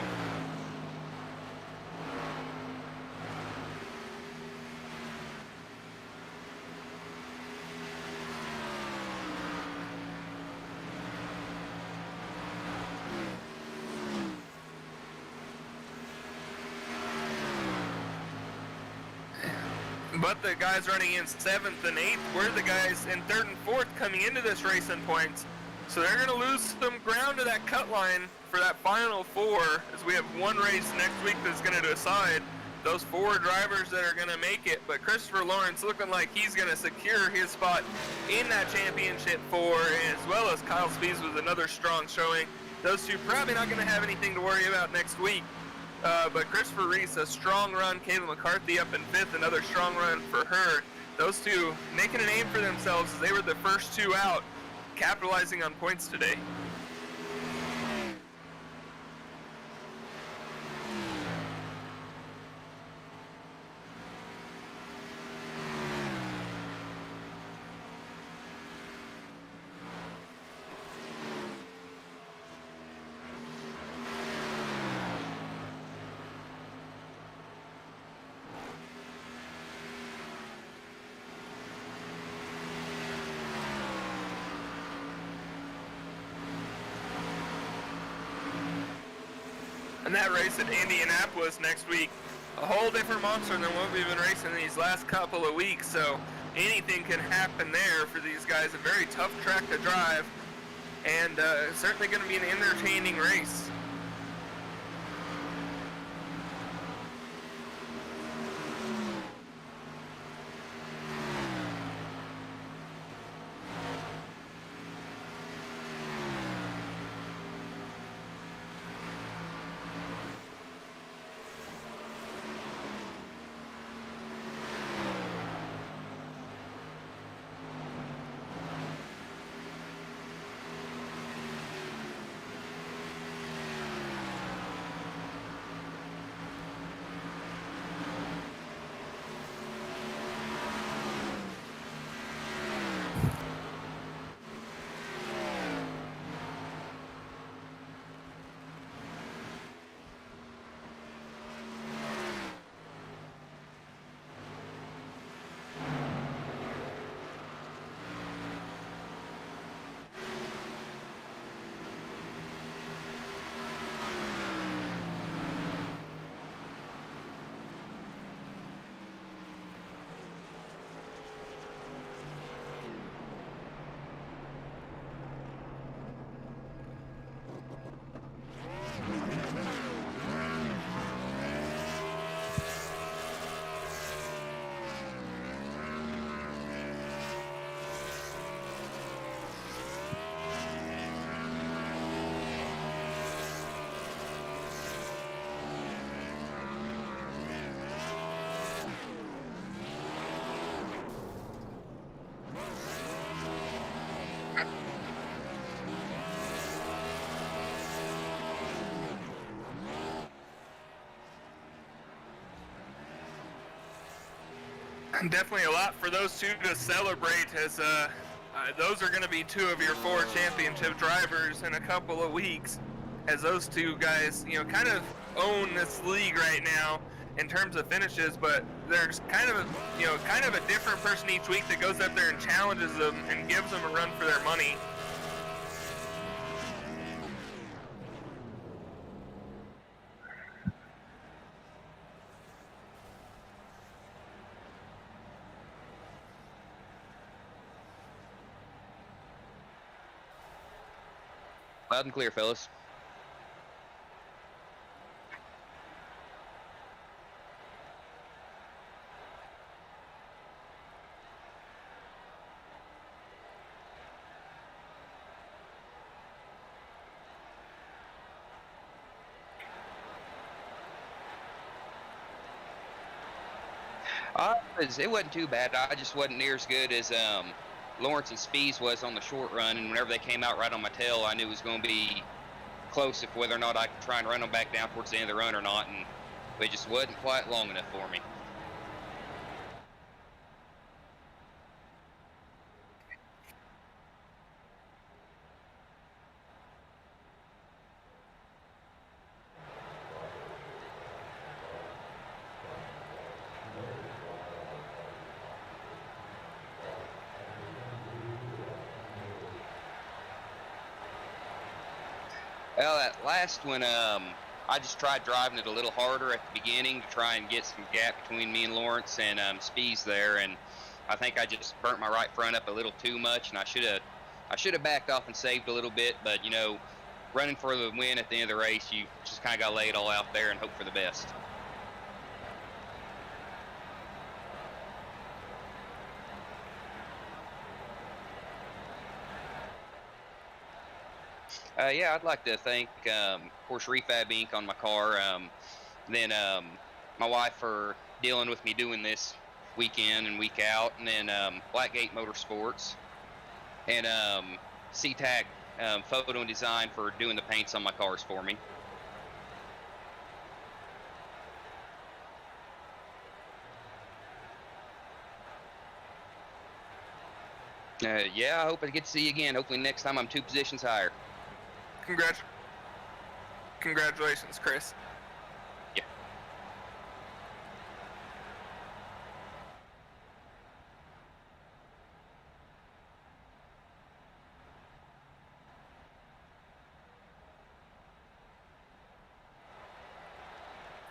But the guys running in 7th and 8th were the guys in 3rd and 4th coming into this race in points. So they're going to lose some ground to that cut line for that final 4, as we have one race next week that's going to decide those 4 drivers that are going to make it. But Christopher Lawrence looking like he's going to secure his spot in that championship 4, as well as Kyle Spees with another strong showing. Those two probably not going to have anything to worry about next week. But Christopher Reese, a strong run. Kayla McCarthy up in 5th, another strong run for her. Those two making a name for themselves as they were the first 2 out, capitalizing on points today. And that race at Indianapolis next week, a whole different monster than what we've been racing these last couple of weeks. So anything can happen there for these guys. A very tough track to drive, and certainly going to be an entertaining race. Definitely a lot for those two to celebrate, as those are going to be two of your 4 championship drivers in a couple of weeks, as those two guys, kind of own this league right now in terms of finishes, but there's kind of a different person each week that goes up there and challenges them and gives them a run for their money. Loud and clear, fellas. It wasn't too bad. I just wasn't near as good as Lawrence and Spees was on the short run, and whenever they came out right on my tail, I knew it was going to be close if whether or not I could try and run them back down towards the end of the run or not, and it just wasn't quite long enough for me. Well, that last one, I just tried driving it a little harder at the beginning to try and get some gap between me and Lawrence and Spees there, and I think I just burnt my right front up a little too much, and I should have backed off and saved a little bit, but running for the win at the end of the race, you just kind of got to lay it all out there and hope for the best. Yeah, I'd like to thank, of course, Refab Inc. on my car, then my wife for dealing with me doing this week in and week out, and then Blackgate Motorsports, and SeaTac Photo and Design for doing the paints on my cars for me. Yeah, I hope I get to see you again. Hopefully next time I'm 2 positions higher. Congratulations, Chris. Yeah.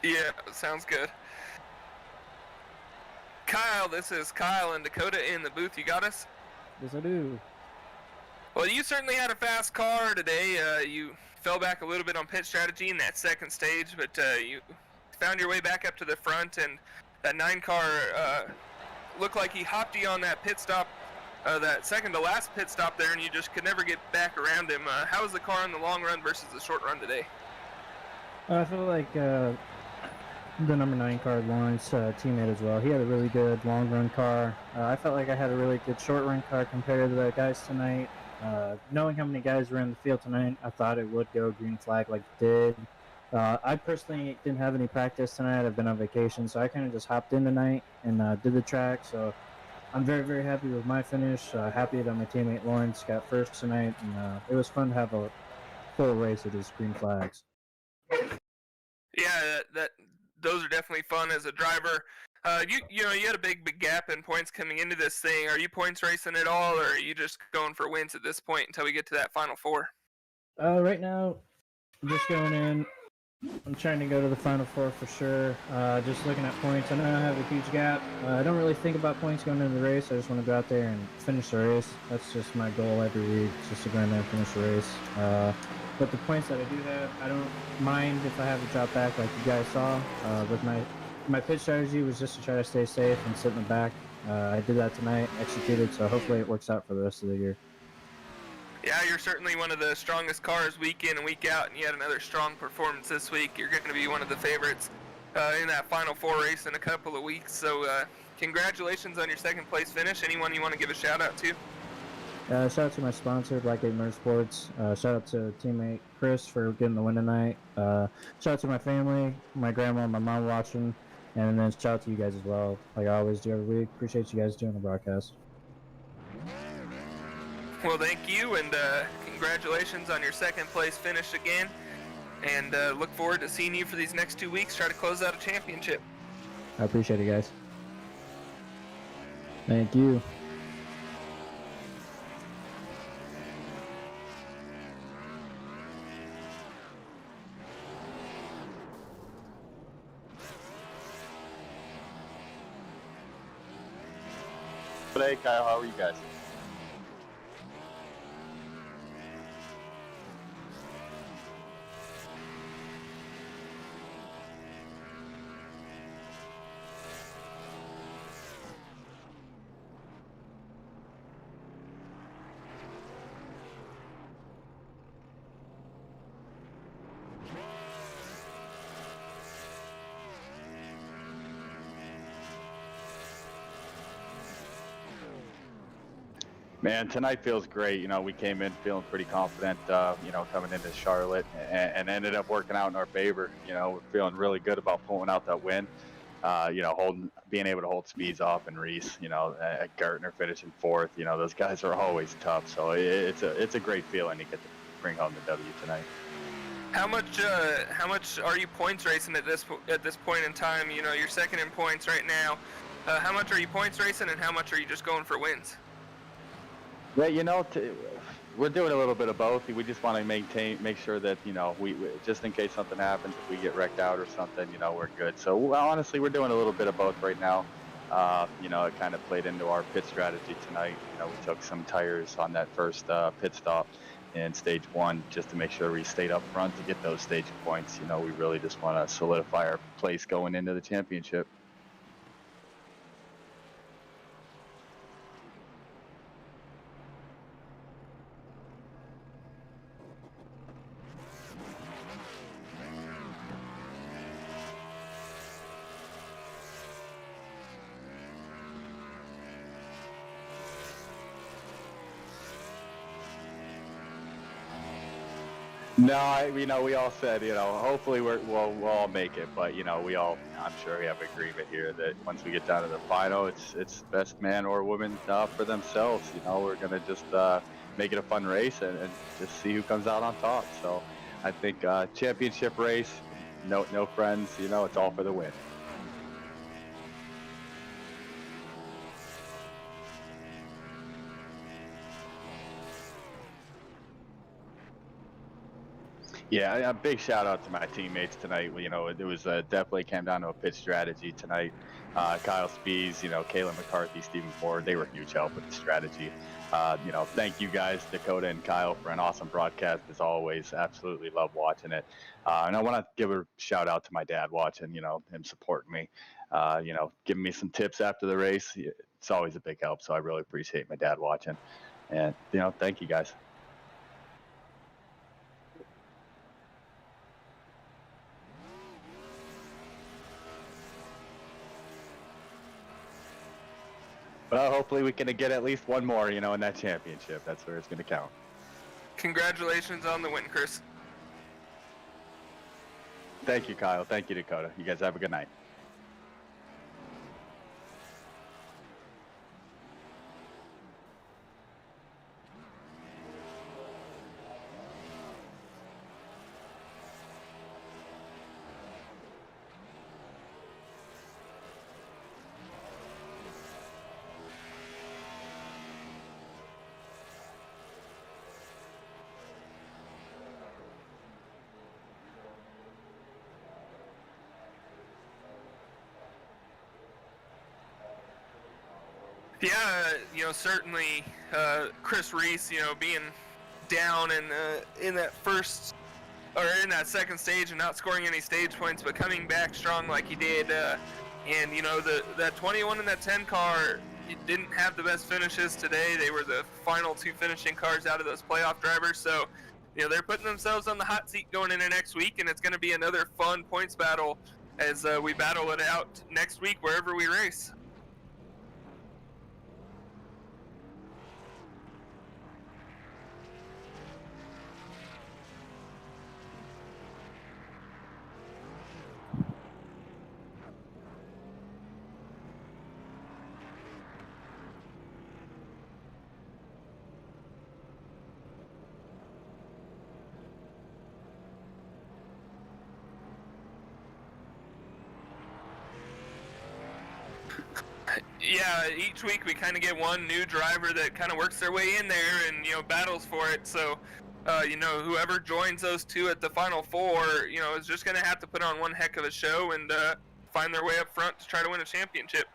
Yeah, sounds good. Kyle, this is Kyle and Dakota in the booth. You got us? Yes, I do. Well, you certainly had a fast car today. You fell back a little bit on pit strategy in that second stage, but you found your way back up to the front, and that 9 car looked like he hopped you on that pit stop, that second to last pit stop there, and you just could never get back around him. How was the car in the long run versus the short run today? I feel like the number 9 car, Lawrence, teammate as well. He had a really good long run car. I felt like I had a really good short run car compared to the guys tonight. Knowing how many guys were in the field tonight, I thought it would go green flag like it did. I personally didn't have any practice tonight. I've been on vacation, so I kind of just hopped in tonight and did the track. So I'm very, very happy with my finish. Happy that my teammate Lawrence got first tonight, and it was fun to have a full race of just green flags. Yeah, those are definitely fun as a driver. You had a big gap in points coming into this thing. Are you points racing at all, or are you just going for wins at this point until we get to that final 4? Right now, I'm just going in. I'm trying to go to the final 4 for sure. Just looking at points. I know I have a huge gap. I don't really think about points going into the race. I just want to go out there and finish the race. That's just my goal every week, just to go in there and finish the race. But the points that I do have, I don't mind if I have to drop back like you guys saw. With my pitch strategy was just to try to stay safe and sit in the back. I did that tonight, executed, so hopefully it works out for the rest of the year. Yeah, you're certainly one of the strongest cars week in and week out, and you had another strong performance this week. You're going to be one of the favorites in that final 4 race in a couple of weeks. So congratulations on your second place finish. Anyone you want to give a shout out to? Shout out to my sponsor, Blackgate Motorsports. Shout out to teammate Chris for getting the win tonight. Shout out to my family, my grandma and my mom watching. And then shout out to you guys as well, like I always do every week. Appreciate you guys doing the broadcast. Well, thank you, and congratulations on your second place finish again. And look forward to seeing you for these next 2 weeks. Try to close out a championship. I appreciate it, guys. Thank you. Hey, Kyle, how are you guys? Man, tonight feels great. You know, we came in feeling pretty confident, coming into Charlotte and ended up working out in our favor. You know, we're feeling really good about pulling out that win. Being able to hold Speeds off and Reese, Gardner finishing fourth. You know, those guys are always tough. So it's a great feeling to get to bring home the W tonight. How much are you points racing at this point in time? You know, you're second in points right now. How much are you points racing, and how much are you just going for wins? Yeah, we're doing a little bit of both. We just want to make sure that, we just in case something happens, if we get wrecked out or something, we're good. So honestly, we're doing a little bit of both right now. It kind of played into our pit strategy tonight. We took some tires on that first pit stop in stage 1 just to make sure we stayed up front to get those stage points. We really just want to solidify our place going into the championship. No, we all said, hopefully we'll all make it, but I'm sure we have agreement here that once we get down to the final, it's best man or woman for themselves. We're gonna just make it a fun race and just see who comes out on top. So I think championship race, no friends, it's all for the win. Yeah, a big shout out to my teammates tonight. It was definitely came down to a pit strategy tonight. Kyle Spees, Kayla McCarthy, Stephen Ford, they were huge help with the strategy. Thank you guys, Dakota and Kyle, for an awesome broadcast as always. Absolutely love watching it. And I want to give a shout out to my dad watching, him supporting me, giving me some tips after the race. It's always a big help. So I really appreciate my dad watching. And, thank you guys. Well, hopefully we can get at least one more, in that championship. That's where it's going to count. Congratulations on the win, Chris. Thank you, Kyle. Thank you, Dakota. You guys have a good night. Yeah, certainly Chris Reese, being down in that first or in that second stage and not scoring any stage points, but coming back strong like he did. And that 21 and that 10 car didn't have the best finishes today. They were the final 2 finishing cars out of those playoff drivers. So, they're putting themselves on the hot seat going into next week, and it's going to be another fun points battle as we battle it out next week wherever we race. Yeah, each week we kind of get one new driver that kind of works their way in there and, battles for it. So, whoever joins those two at the final four, is just going to have to put on one heck of a show and find their way up front to try to win a championship.